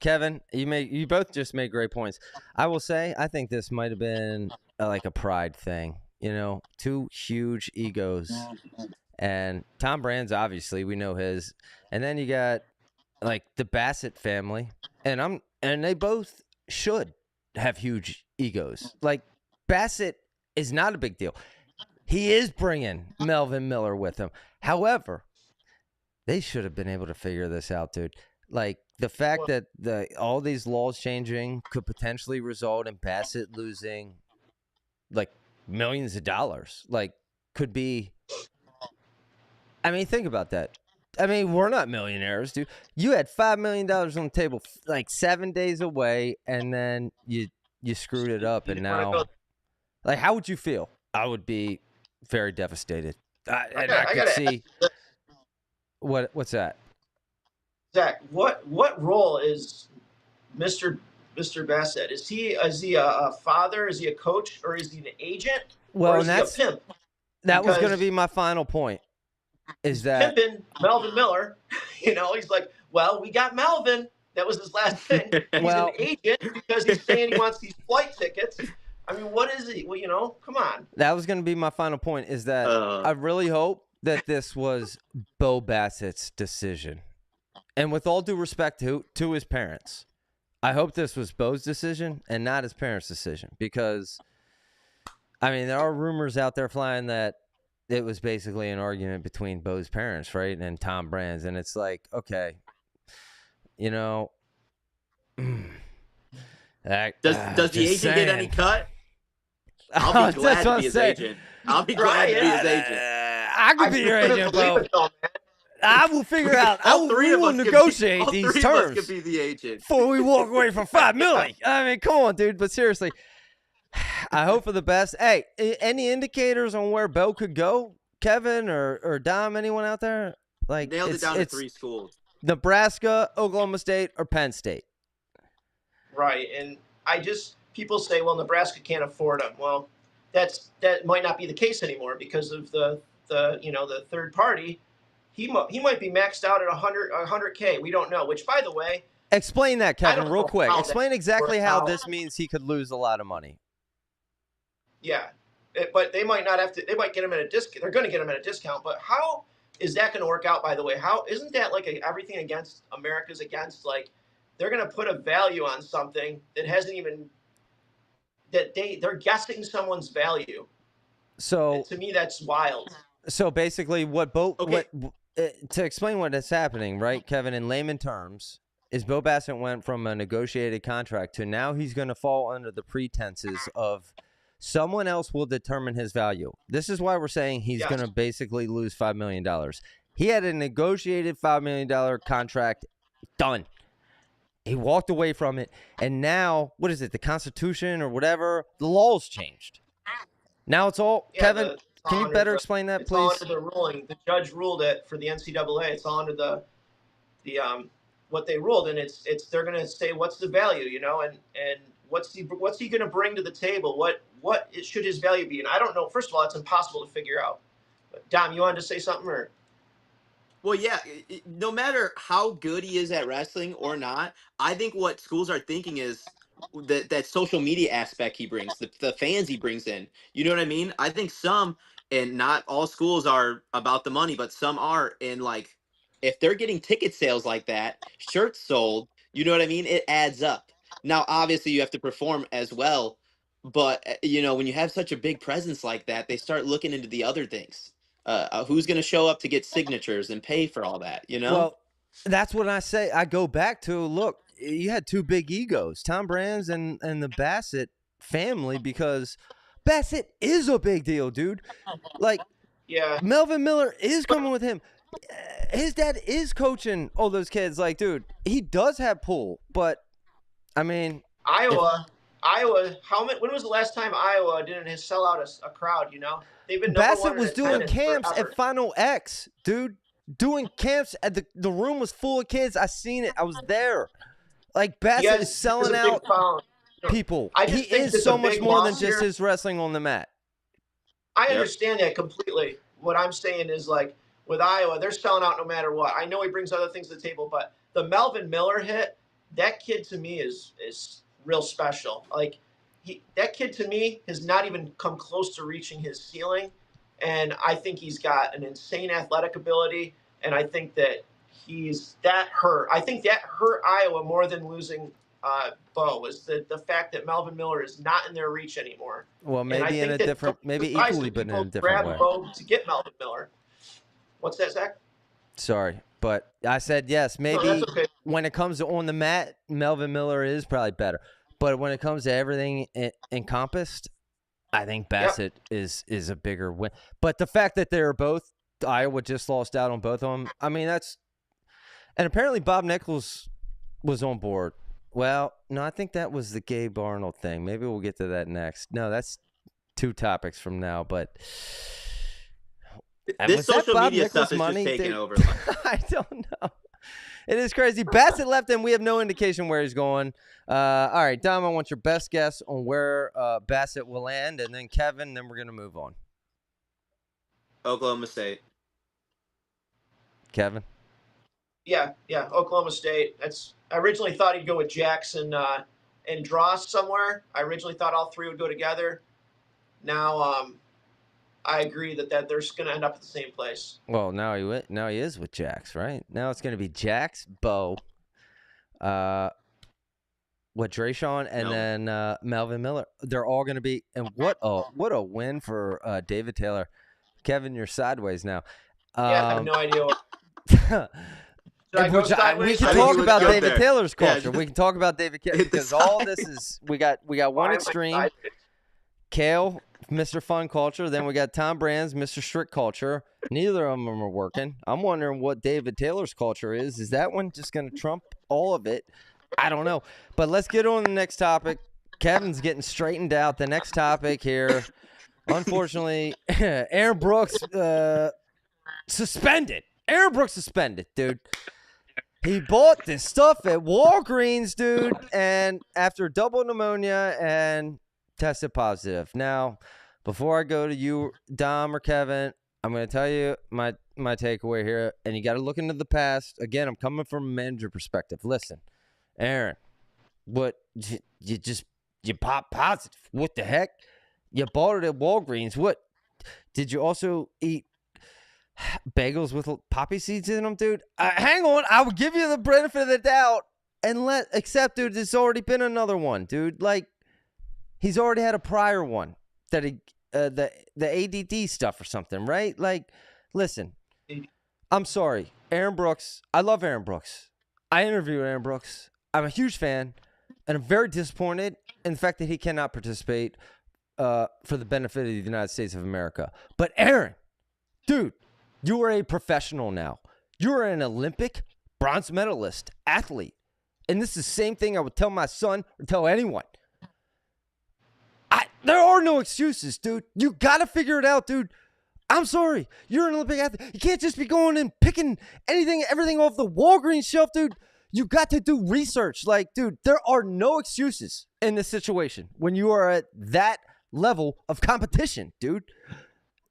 Kevin, you both just made great points. I will say, I think this might have been like a pride thing. You know, two huge egos, and Tom Brand's obviously we know his, and then you got like the Bassett family, and they both should have huge egos. Like Bassett is not a big deal. He is bringing Melvin Miller with him. However, they should have been able to figure this out, dude. Like the fact that all these laws changing could potentially result in Bassett losing like millions of dollars. Like could be. I mean, think about that. I mean, we're not millionaires, dude. You had $5 million on the table like 7 days away, and then you screwed it up, and now, like, how would you feel? I would be very devastated. I could see. What's that? Zach, what role is Mr. Bassett? Is he a father? Is he a coach? Or is he an agent? Well, or is he a pimp? That was going to be my final point. Is that pimping Melvin Miller? You know, he's like, well, we got Melvin. That was his last thing. He's an agent because he's saying he wants these flight tickets. I mean, what is he? Well, you know, come on. That was going to be my final point. Is that I really hope that this was Bo Bassett's decision. And with all due respect to his parents, I hope this was Bo's decision and not his parents' decision. Because, I mean, there are rumors out there flying that it was basically an argument between Bo's parents, right, and Tom Brand's. And it's like, okay, you know. Does the agent get any cut? I'll be glad to be his agent. I'll be glad to be his agent. I could be your agent, Bo. I will figure out. We will negotiate these terms. All three of us could be the agent before we walk away from $5 million. I mean, come on, dude. But seriously, I hope for the best. Hey, any indicators on where Bo could go? Kevin or Dom? Anyone out there? Like nailed it down to 3 schools: Nebraska, Oklahoma State, or Penn State. Right, and people say, well, Nebraska can't afford him. Well, that might not be the case anymore because of the third party. He might be maxed out at 100K. We don't know. Which, by the way, explain that, Kevin, real quick. Explain exactly how this means he could lose a lot of money. Yeah, but they might not have to. They might get him at a discount. They're going to get him at a discount. But how is that going to work out? By the way, how isn't that like everything against America's against? Like they're going to put a value on something that hasn't even they're guessing someone's value. So and to me, that's wild. So basically, to explain what is happening, right, Kevin, in layman terms, is Bo Bassett went from a negotiated contract to now he's going to fall under the pretenses of someone else will determine his value. This is why we're saying he's going to basically lose $5 million. He had a negotiated $5 million contract done. He walked away from it, and now, what is it, the Constitution or whatever, the law's changed. Now it's all, Kevin, can you better explain that, please? It's all under the ruling. The judge ruled it for the NCAA. It's all under the what they ruled, and it's they're going to say what's the value, you know, and what's he going to bring to the table? What should his value be? And I don't know. First of all, it's impossible to figure out. But Dom, you wanted to say something, or? Well, yeah. No matter how good he is at wrestling or not, I think what schools are thinking is that social media aspect he brings, the fans he brings in. You know what I mean? I think some, and not all schools are about the money, but some are. And like, if they're getting ticket sales like that, shirts sold, You know what I mean? It adds up. Now, obviously, you have to perform as well, but when you have such a big presence like that, they start looking into the other things. Who's going to show up to get signatures and pay for all that? Well, that's what I say. I go back to, look, you had two big egos, Tom Brands and the Bassett family, because Bassett is a big deal, dude. Like, Yeah. Melvin Miller is coming with him. His dad is coaching all those kids. Like, dude, he does have pull, but I mean, Iowa. When was the last time Iowa didn't sell out a crowd? They've been Bassett was doing attendance camps forever. at Final X, dude. Doing camps at the room was full of kids. I seen it. I was there. Like, Bassett is selling out people. He is so much more than just his wrestling on the mat. I understand that completely. What I'm saying is, like, with Iowa, they're selling out no matter what. I know he brings other things to the table, but the Melvin Miller hit, that kid to me is real special. Like, that kid to me has not even come close to reaching his ceiling, and I think he's got an insane athletic ability, and I think that I think that hurt Iowa more than losing Bo, was the fact that Melvin Miller is not in their reach anymore. Well, maybe in a different, maybe equally, but in a different way. Bo to get Melvin Miller. What's that, Zach? Sorry, but I said yes. Maybe okay. When it comes to on the mat, Melvin Miller is probably better. But when it comes to everything encompassed, I think Bassett is a bigger win. But the fact that they're both, Iowa just lost out on both of them. I mean, and apparently Bob Nichols was on board. Well, no, I think that was the Gabe Arnold thing. Maybe we'll get to that next. No, that's 2 topics from now. But this social media Nichols stuff is just taking over. I don't know. It is crazy. Bassett left, and we have no indication where he's going. All right, Dom, I want your best guess on where Bassett will land, and then Kevin, then we're going to move on. Oklahoma State. Kevin? Yeah, Oklahoma State. I originally thought he'd go with Jackson and Dross somewhere. I originally thought all 3 would go together. Now I agree that they're going to end up at the same place. Well, now he is with Jax, right? Now it's going to be Jax, Bo, Drayshawn, and then Melvin Miller. They're all going to be, and what a win for David Taylor. Kevin, you're sideways now. I have no idea. We can talk about David Taylor's culture. We can talk about David Taylor because all this is we got one extreme, Kale, Mr. Fun culture. Then we got Tom Brands, Mr. Strict culture. Neither of them are working. I'm wondering what David Taylor's culture is. Is that one just going to trump all of it? I don't know. But let's get on the next topic. Kevin's getting straightened out. The next topic here, unfortunately, Aaron Brooks suspended. Aaron Brooks suspended, dude. He bought this stuff at Walgreens, dude, and after double pneumonia and tested positive. Now, before I go to you, Dom or Kevin, I'm going to tell you my takeaway here, and you got to look into the past. Again, I'm coming from a manager perspective. Listen, Aaron, what you pop positive? What the heck? You bought it at Walgreens. What? Did you also eat bagels with poppy seeds in them, dude? Hang on, I will give you the benefit of the doubt and accept, dude, there's already been another one, dude. Like, he's already had a prior one that the ADD stuff or something, right? Like, listen, I'm sorry, Aaron Brooks. I love Aaron Brooks. I interviewed Aaron Brooks. I'm a huge fan, and I'm very disappointed in the fact that he cannot participate for the benefit of the United States of America. But Aaron, dude, you are a professional now. You are an Olympic bronze medalist athlete. And this is the same thing I would tell my son or tell anyone. There are no excuses, dude. You got to figure it out, dude. I'm sorry. You're an Olympic athlete. You can't just be going and picking everything off the Walgreens shelf, dude. You got to do research. Like, dude, there are no excuses in this situation when you are at that level of competition, dude.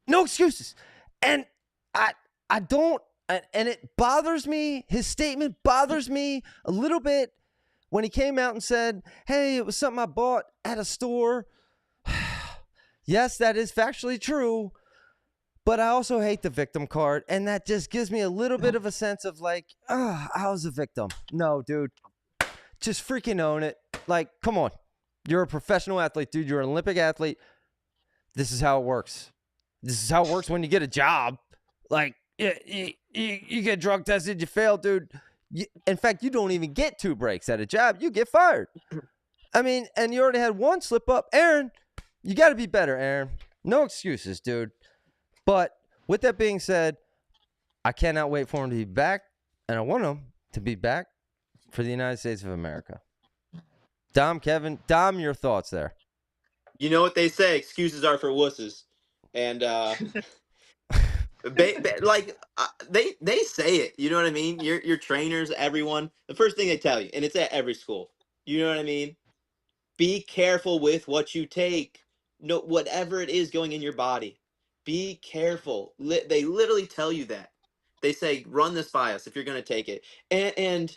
No excuses. And I don't, and it bothers me. His statement bothers me a little bit when he came out and said, hey, it was something I bought at a store. Yes, that is factually true, but I also hate the victim card, and that just gives me a little bit of a sense of like, I was a victim. No, dude. just freaking own it. Like, come on. You're a professional athlete, dude. You're an Olympic athlete. This is how it works. This is how it works when you get a job. Like, you get drug tested, you fail, dude. In fact, you don't even get 2 breaks at a job. You get fired. I mean, and you already had 1 slip up. Aaron, you got to be better, Aaron. No excuses, dude. But with that being said, I cannot wait for him to be back, and I want him to be back for the United States of America. Kevin, your thoughts there? You know what they say, excuses are for wusses. And they say it, you know what I mean? Your trainers, everyone, the first thing they tell you, and it's at every school, you know what I mean? Be careful with what you take. No, whatever it is going in your body, be careful. They literally tell you that. They say, run this by us if you're going to take it. And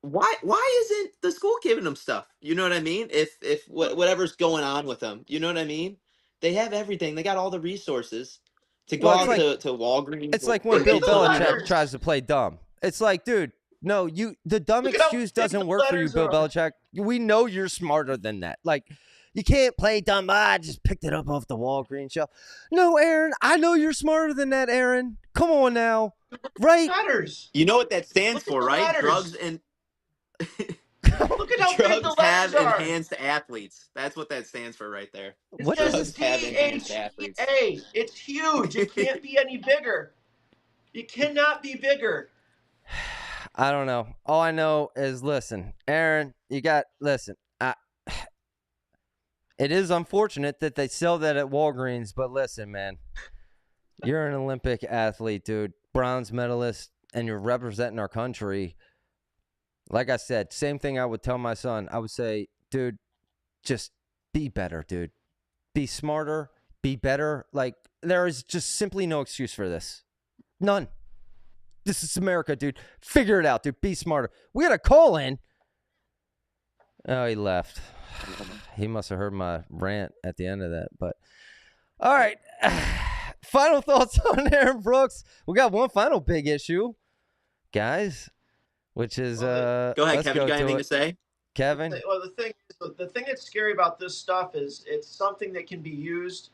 why isn't the school giving them stuff? You know what I mean? If whatever's going on with them, you know what I mean? They have everything. They got all the resources to go out to Walgreens. It's like when Bill Belichick tries to play dumb. It's like, dude, no, the dumb excuse doesn't work for you, Bill Belichick. We know you're smarter than that. Like, you can't play dumb. I just picked it up off the Walgreens shelf. No, Aaron, I know you're smarter than that, Aaron. Come on now. Right? You know what that stands for, right? Drugs and Look at how big the drugs have letters are. enhanced athletes. That's what that stands for right there. What It does says DHEA. It's huge. It can't be any bigger. It cannot be bigger. I don't know. All I know is, listen, Aaron, listen. It is unfortunate that they sell that at Walgreens, but listen, man, you're an Olympic athlete, dude, bronze medalist, and you're representing our country. Like I said, same thing I would tell my son. I would say, dude, just be better, dude. Be smarter, be better. Like, there is just simply no excuse for this. None. This is America, dude. Figure it out, dude. Be smarter. We had a call in. Oh, he left. He must have heard my rant at the end of that. But all right. Final thoughts on Aaron Brooks. We got one final big issue, guys, which is go ahead, Kevin. You got anything to say? Kevin? Well, the thing that's scary about this stuff is it's something that can be used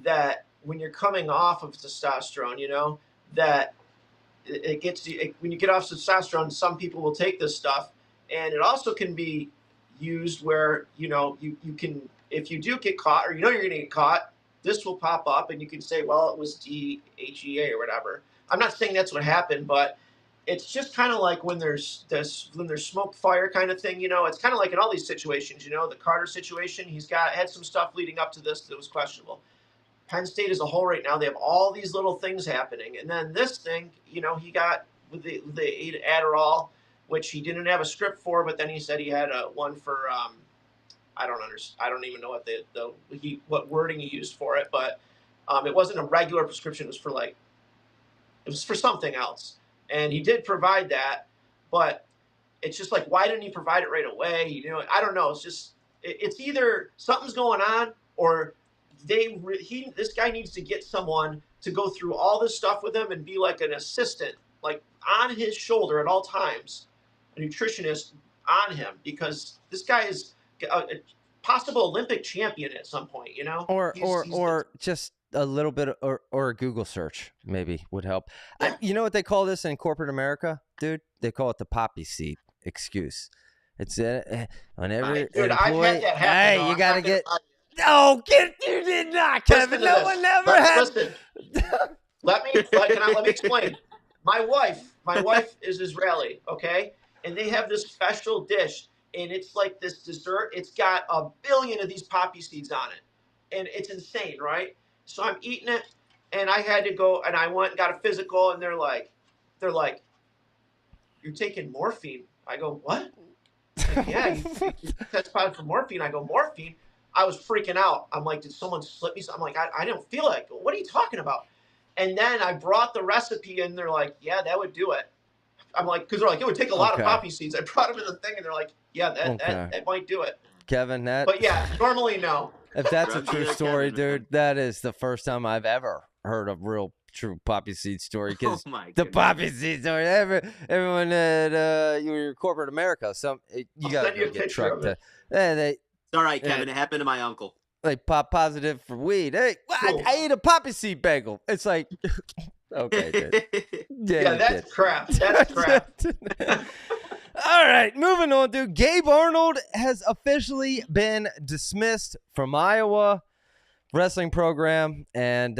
that when you're coming off of testosterone, you know, that it gets you, when you get off testosterone, some people will take this stuff, and it also can be used where, you know, you can, if you do get caught, or you know you're going to get caught, this will pop up and you can say, well, it was DHEA or whatever. I'm not saying that's what happened, but it's just kind of like when there's smoke fire kind of thing, you know. It's kind of like in all these situations, you know, the Carter situation, had some stuff leading up to this that was questionable. Penn State as a whole right now, they have all these little things happening. And then this thing, you know, he got with the Adderall, which he didn't have a script for, but then he said he had one for, I don't even know what wording he used for it, but it wasn't a regular prescription. It was for something else. And he did provide that, but it's just like, why didn't he provide it right away? You know, I don't know. It's just, it's either something's going on, or this guy needs to get someone to go through all this stuff with him and be like an assistant, like on his shoulder at all times, a nutritionist on him, because this guy is a possible Olympic champion at some point, you know? Or just a little bit, or a Google search maybe would help. Yeah. You know what they call this in corporate America, dude? They call it the poppy seed excuse. It's on every dude, employee. I've had that happen. Hey, you got to get... No, you did not, Kevin. No one never had. Listen. Let me explain. My wife is Israeli, okay? And they have this special dish, and it's like this dessert. It's got a billion of these poppy seeds on it, and it's insane, right? So I'm eating it, and I had to go, and I went and got a physical, and they're like, you're taking morphine. I go, what? Like, yeah, you test positive for morphine. I go, morphine? I was freaking out. I'm like, did someone slip me? I'm like, I don't feel it. What are you talking about? And then I brought the recipe, and they're like, yeah, that would do it. I'm like, because they're like, it would take a lot of poppy seeds. I brought them in the thing, and they're like, yeah, that might do it. Kevin, But yeah, normally no. If that's a true story, dude, that is the first time I've ever heard a real true poppy seed story Oh because my the goodness. poppy seed story. Everyone at your corporate America, you I'll gotta send you go a get picture trucked of to. it. They It's all right, Kevin. It happened to my uncle. like pop positive for weed. Hey, Cool. I ate a poppy seed bagel. It's like, okay, dude. Yeah, you that's did. crap. That's crap. All right, moving on, dude. Gabe Arnold has officially been dismissed from Iowa wrestling program, and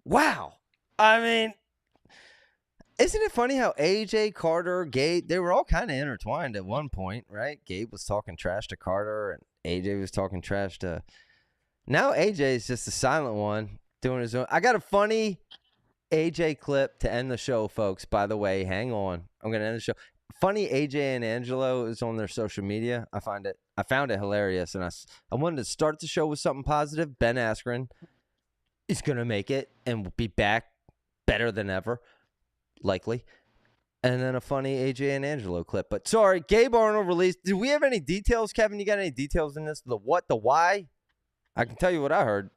wow, I mean, isn't it funny how AJ, Carter, Gabe, they were all kind of intertwined at one point, right? Gabe was talking trash to Carter, and AJ was talking trash to. Now AJ is just a silent one doing his own. I got a funny AJ clip to end the show, folks. By the way, hang on. I'm gonna end the show. Funny AJ and Angelo is on their social media. I found it hilarious, and I wanted to start the show with something positive. Ben Askren is gonna make it and will be back better than ever, likely. And then a funny AJ and Angelo clip. But sorry, Gabe Arnold released. Do we have any details, Kevin? You got any details in this? The what? The why? I can tell you what I heard.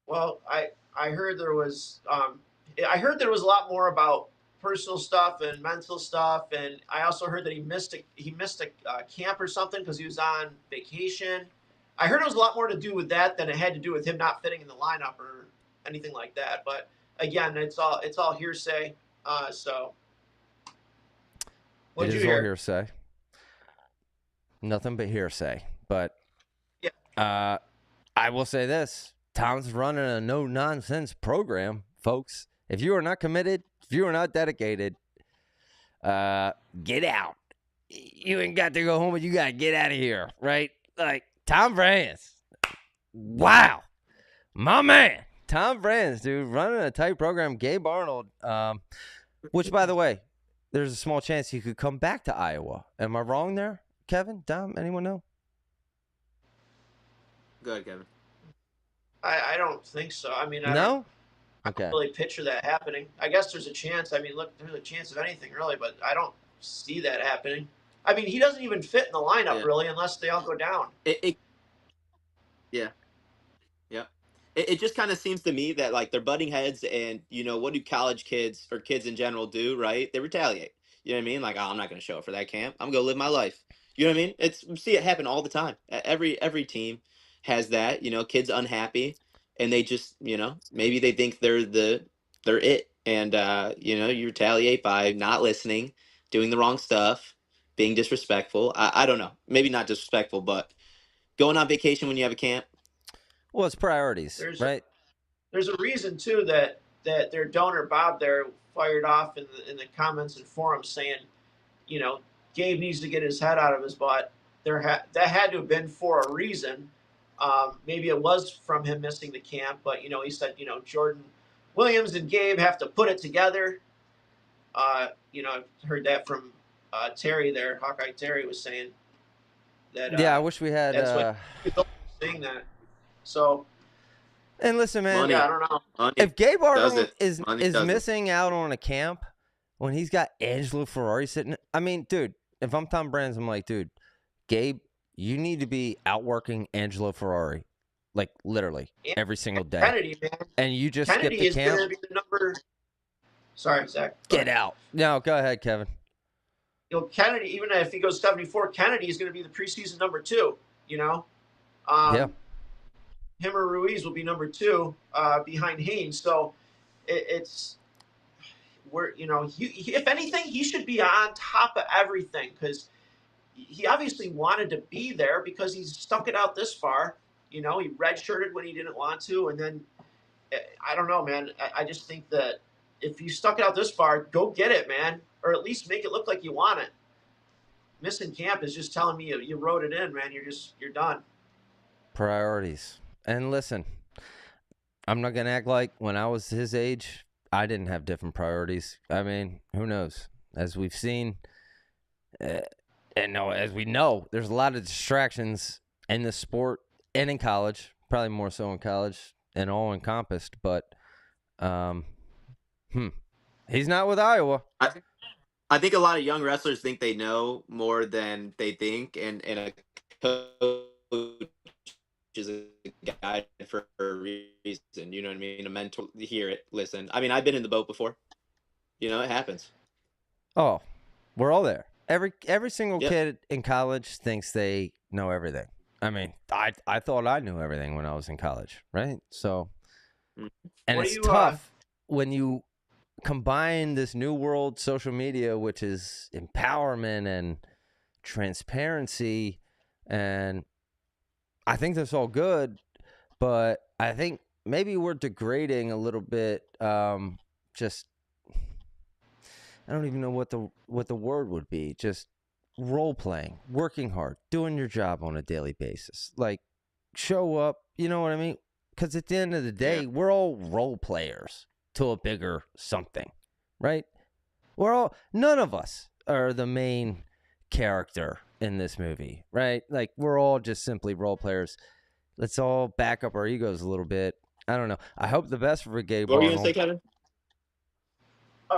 Well, I heard there was I heard there was a lot more about personal stuff and mental stuff, and I also heard that he missed a camp or something because he was on vacation. I heard it was a lot more to do with that than it had to do with him not fitting in the lineup or anything like that. But again, it's all hearsay. So what'd you It is all hear? hearsay. Nothing but hearsay. But Yeah. I will say this. Tom's running a no-nonsense program, folks. If you are not committed, if you are not dedicated, get out. You ain't got to go home, but you got to get out of here, right? Like, Tom Brands. Wow. My man. Tom Brands, dude, running a tight program. Gabe Arnold, which, by the way, there's a small chance he could come back to Iowa. Am I wrong there, Kevin? Dom, anyone know? Go ahead, Kevin. I don't think so. I mean, I No? don't really picture that happening. I guess there's a chance. I mean, look, there's a chance of anything really, but I don't see that happening. I mean, he doesn't even fit in the lineup really unless they all go down. It just kind of seems to me that like they're butting heads, and what do college kids or kids in general do, right? They retaliate. You know what I mean? Like, oh, I'm not going to show up for that camp. I'm going to live my life. You know what I mean? We see it happen all the time. Every team has that. Kids unhappy, and they just maybe they think they're it, and you retaliate by not listening, doing the wrong stuff, being disrespectful. I don't know. Maybe not disrespectful, but going on vacation when you have a camp. Well, it's priorities, right? There's a reason too that their donor Bob there fired off in the comments and forums saying, Gabe needs to get his head out of his butt. That had to have been for a reason. Maybe it was from him missing the camp, but he said Jordan Williams and Gabe have to put it together. I've heard that from Terry there. Hawkeye Terry was saying that. Yeah, I wish we had. That's what he was saying that. So. And listen, man. Money. Yeah, I don't know. Money if Gabe Arnold is does missing out on a camp when he's got Angelo Ferrari sitting, I mean, dude, if I'm Tom Brands, I'm like, dude, Gabe, you need to be outworking Angelo Ferrari, like literally every single day. Kennedy, man. And you just Kennedy skip the is camp. going to be the number. Sorry, Zach. Get out. No, go ahead, Kevin. Kennedy, even if he goes 74, Kennedy is going to be the preseason number 2. Yeah. Him or Ruiz will be number 2 behind Haynes. So it's where if anything, he should be on top of everything because he obviously wanted to be there because he's stuck it out this far. He redshirted when he didn't want to, and then I don't know, man. I just think that if you stuck it out this far, go get it, man, or at least make it look like you want it. Missing camp is just telling me you wrote it in, man. You're done. Priorities. And listen, I'm not going to act like when I was his age, I didn't have different priorities. I mean, who knows? As we've seen, as we know, there's a lot of distractions in the sport and in college, probably more so in college and all encompassed. But he's not with Iowa. I think a lot of young wrestlers think they know more than they think, and a coach is a guide for a reason. you know what I mean? A mentor to hear it, listen. I mean, I've been in the boat before. You know, it happens. Oh, we're all there. Every single Yep. kid in college thinks they know everything. I mean, I thought I knew everything when I was in college, right? So, and What do it's you, tough when you combine this new world social media, which is empowerment and transparency, and I think that's all good, but I think maybe we're degrading a little bit. Just I don't even know what the word would be. Just role playing, working hard, doing your job on a daily basis. Like show up, you know what I mean? Because at the end of the day, we're all role players to a bigger something, right? None of us are the main character in this movie, right? Like we're all just simply role players. Let's all back up our egos a little bit. I don't know. I hope the best for Gabe What were you Arnold. going to say, Kevin?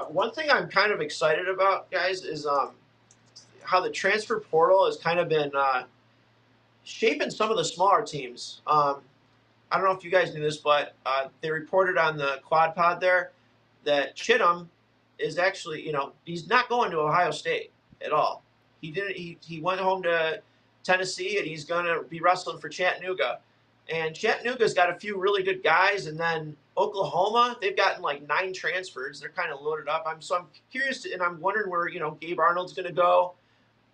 one thing I'm kind of excited about, guys, is how the transfer portal has kind of been shaping some of the smaller teams. I don't know if you guys knew this, but they reported on the quad pod there that Chittum is actually, he's not going to Ohio State at all. He didn't. He went home to Tennessee, and he's going to be wrestling for Chattanooga. And Chattanooga's got a few really good guys, and then Oklahoma, they've gotten like 9 transfers. They're kind of loaded up. I'm curious, and I'm wondering where Gabe Arnold's going to go.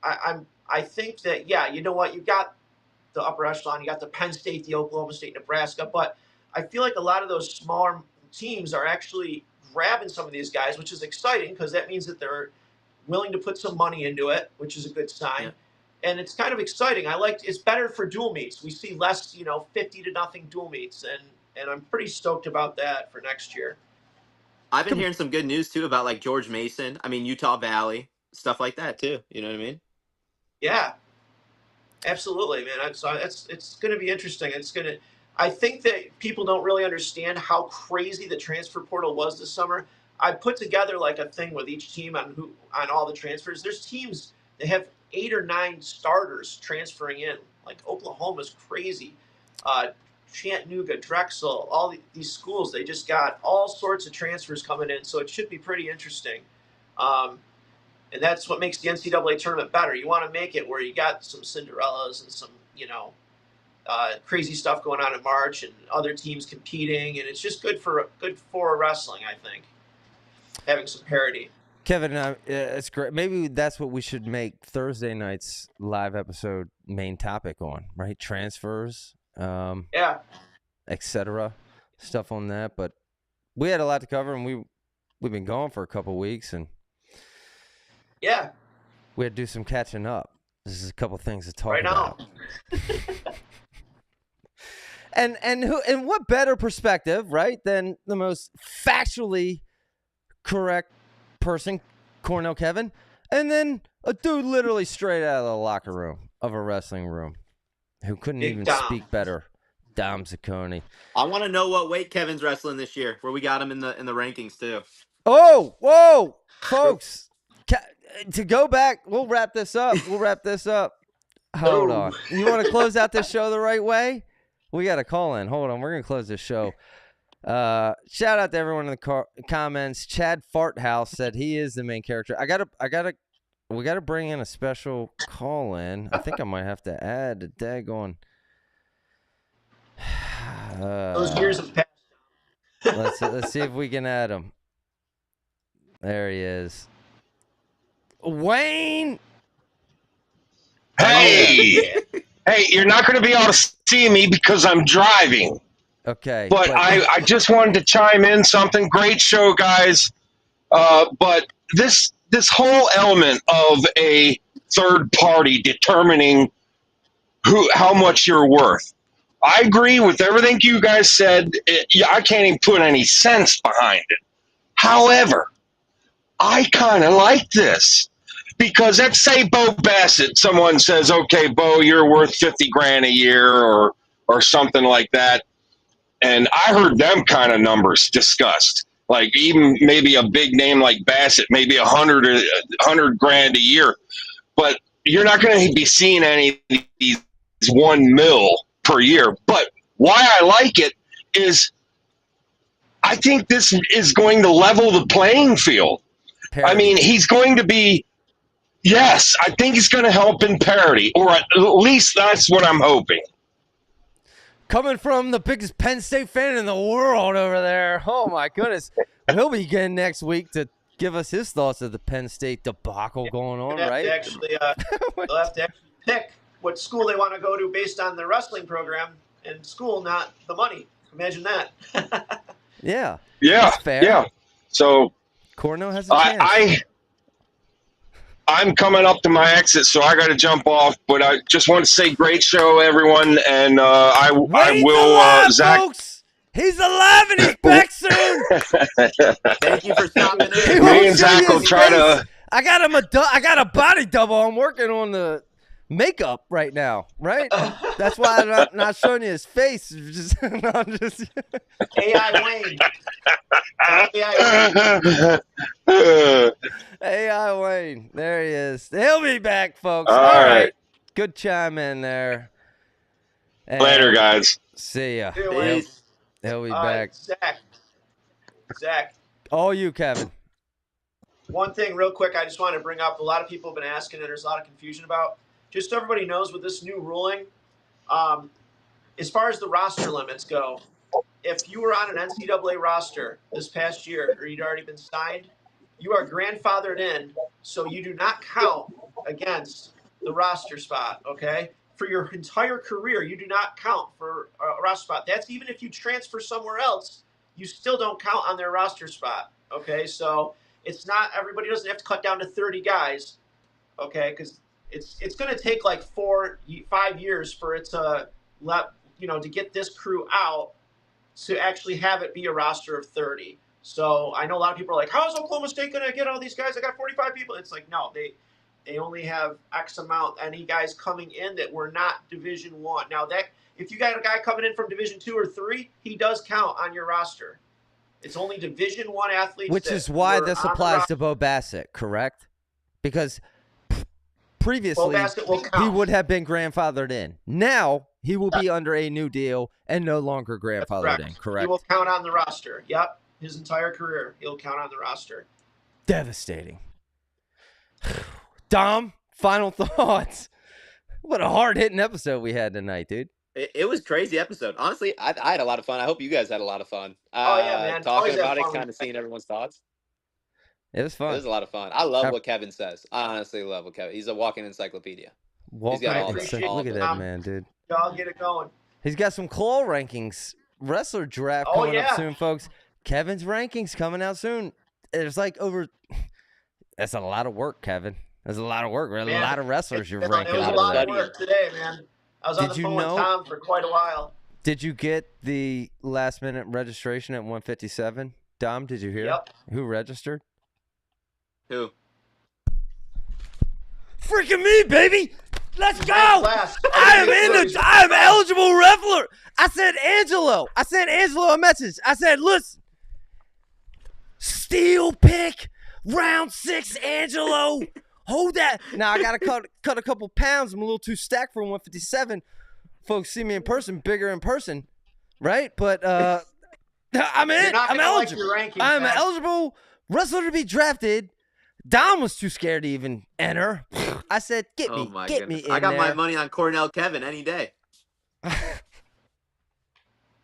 I think that you know what, you've got the upper echelon, you got the Penn State, the Oklahoma State, Nebraska, but I feel like a lot of those smaller teams are actually grabbing some of these guys, which is exciting because that means that they're willing to put some money into it, which is a good sign. Yeah. And it's kind of exciting. It's better for dual meets. We see less, 50-0 dual meets, and I'm pretty stoked about that for next year. I've been hearing some good news too about like George Mason. I mean, Utah Valley, stuff like that too. You know what I mean? Yeah, absolutely, man. So it's going to be interesting. I think that people don't really understand how crazy the transfer portal was this summer. I put together like a thing with each team on all the transfers. There's teams that have 8 or 9 starters transferring in. Like Oklahoma's crazy. Chattanooga, Drexel, all these schools, they just got all sorts of transfers coming in. So it should be pretty interesting. And that's what makes the NCAA tournament better. You want to make it where you got some Cinderellas and some, crazy stuff going on in March and other teams competing, and it's just good for wrestling, I think, having some parity. Kevin, it's great. Maybe that's what we should make Thursday night's live episode main topic on, right? Transfers, etc. Stuff on that. But we had a lot to cover, and we've been going for a couple of weeks, and we had to do some catching up. This is a couple things to talk about. And what better perspective, right, than the most factually correct person, Cornell Kevin, and then a dude literally straight out of the locker room of a wrestling room who couldn't even speak better, Dom Zacconi. I want to know what weight Kevin's wrestling this year, where we got him in the rankings too. Oh, whoa, folks. To go back, we'll wrap this up. Hold on. You want to close out this show the right way? We got a call in. Hold on. We're going to close this show. Shout out to everyone in the comments. Chad Farthouse said he is the main character. We got to bring in a special call in. I think I might have to add a daggone. Those years have passed. Let's see if we can add him. There he is. Wayne. Hey, you're not going to be able to see me because I'm driving. Okay. But I just wanted to chime in something. Great show, guys. But this whole element of a third party determining how much you're worth. I agree with everything you guys said. I can't even put any sense behind it. However, I kind of like this. Because let's say Bo Bassett, someone says, okay, Bo, you're worth $50,000 a year or something like that. And I heard them kind of numbers discussed. Like even maybe a big name like Bassett, maybe $100,000 a year. But you're not going to be seeing any of these $1 million per year. But why I like it is I think this is going to level the playing field. Parody. I mean, he's going to be, yes, I think he's going to help in parity, or at least that's what I'm hoping. Coming from the biggest Penn State fan in the world over there. Oh, my goodness. He'll be getting next week to give us his thoughts of the Penn State debacle going on, They'll right? have to actually pick what school they want to go to based on their wrestling program in school, not the money. Imagine that. Yeah. Yeah, That's fair. yeah. So Cornell has a chance. I'm coming up to my exit, so I got to jump off. But I just want to say, great show, everyone, and I Wade's will, alive, Zach. Folks. He's alive and he's back soon. Thank you for stopping He in. won't Me and show Zach you will his try face. to. I got a body double. I'm working on the makeup right now. Right? That's why I'm not showing you his face. Just, no, I'm just. AI Wayne. AI Wayne. AI Wayne. There he is. He'll be back, folks. All All right. right. Good chime in there. And Later, guys. See ya. See you, Wayne. Peace. He'll be All back. right, Zach. All you, Kevin. One thing real quick I just want to bring up, a lot of people have been asking and there's a lot of confusion about. Just so everybody knows with this new ruling, as far as the roster limits go, if you were on an NCAA roster this past year or you'd already been signed, you are grandfathered in, so you do not count against the roster spot, okay? For your entire career, you do not count for a roster spot. That's even if you transfer somewhere else, you still don't count on their roster spot, okay? So it's not, everybody doesn't have to cut down to 30 guys, okay? Because it's going to take like 5 years for it to to get this crew out to actually have it be a roster of 30. So I know a lot of people are like, how is Oklahoma State going to get all these guys? I got 45 people. It's like, no, they only have X amount. Any guys coming in that were not Division I. Now, that if you got a guy coming in from Division II or III, he does count on your roster. It's only Division I athletes. Which is why this applies to Bo Bassett, correct? Because previously he would have been grandfathered in. Now he will be under a new deal and no longer grandfathered in, correct? He will count on the roster. Yep. His entire career, he'll count on the roster. Devastating. Dom, final thoughts. What a hard-hitting episode we had tonight, dude. It was a crazy episode. Honestly, I had a lot of fun. I hope you guys had a lot of fun. Oh, yeah, man. Talking about it, kind of seeing everyone's thoughts. It was fun. It was a lot of fun. I love what Kevin says. I honestly love what Kevin. He's a walking encyclopedia. Look at that man, dude. Y'all get it going. He's got some claw rankings. Wrestler draft coming up soon, folks. Kevin's rankings coming out soon. There's like that's a lot of work, Kevin. There's a lot of work. There's a lot of wrestlers you're ranking out. It was a lot of work today, man. I was on the phone with Tom for quite a while. Did you get the last minute registration at 157? Dom, did you hear? Yep. Who registered? Who? Freaking me, baby! Let's go! I am eligible wrestler. I sent Angelo a message. I said, listen, steel pick, round 6, Angelo. Hold that. Now I gotta cut a couple pounds. I'm a little too stacked for 157. Folks see me in person, bigger in person, right? But I'm in. I'm eligible. I'm an eligible wrestler to be drafted. Dom was too scared to even enter. I said, get me in I got there. my money on Cornell Kevin any day. Look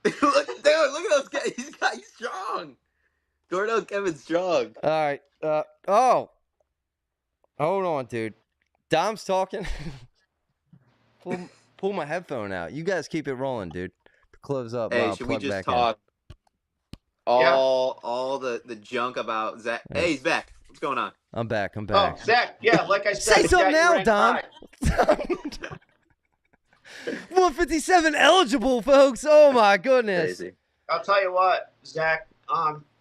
at those guys. He's strong. Cornell Kevin's strong. All right. Hold on, dude. Dom's talking. Pull my headphone out. You guys keep it rolling, dude. Close up. Hey, should we just talk all the junk about Zach? Hey, he's back. What's going on? I'm back. Oh, Zach, yeah, like I said. Say something now, Dom. 157 eligible, folks. Oh, my goodness. Crazy. I'll tell you what, Zach.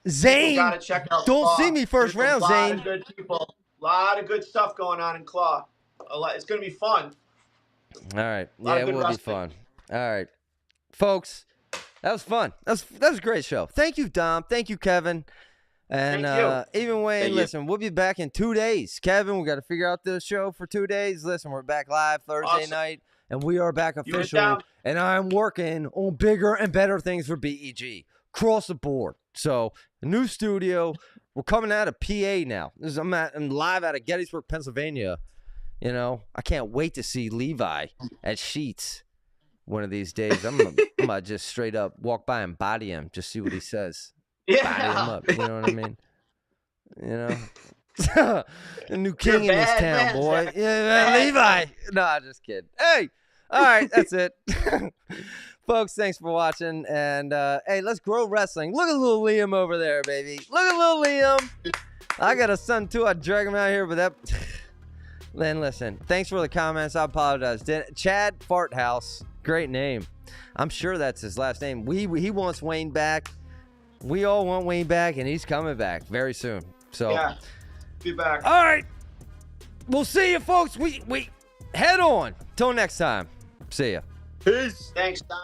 Zane, gotta check out don't Claw. see me first round, Zane. A lot of good people. A lot of good stuff going on in Claw. It's going to be fun. All right. Yeah, it will be fun. All right. Folks, that was fun. That was a great show. Thank you, Dom. Thank you, Kevin. And even Wayne, listen, we'll be back in 2 days. Kevin, we got to figure out the show for 2 days. Listen, we're back live Thursday night, and we are back official. And I'm working on bigger and better things for BEG. Cross the board. So, a new studio. We're coming out of PA now. I'm live out of Gettysburg, Pennsylvania. You know, I can't wait to see Levi at Sheets one of these days. I'm gonna just straight up walk by and body him, just see what he says. Body him Yeah. up. You know what I mean? You know, the new king in this bad town, man, boy. Zach. Yeah, man, Levi. No, I'm just kidding. Hey, all right, that's it, folks. Thanks for watching, and hey, let's grow wrestling. Look at little Liam over there, baby. Look at little Liam. I got a son too. I drag him out here, but that. Then listen. Thanks for the comments. I apologize. Chad Farthouse, great name. I'm sure that's his last name. He wants Wayne back. We all want Wayne back, and he's coming back very soon. So, Yeah. Be back. all right. We'll see you, folks. We head on. Till next time. See ya. Peace. Thanks, Tom.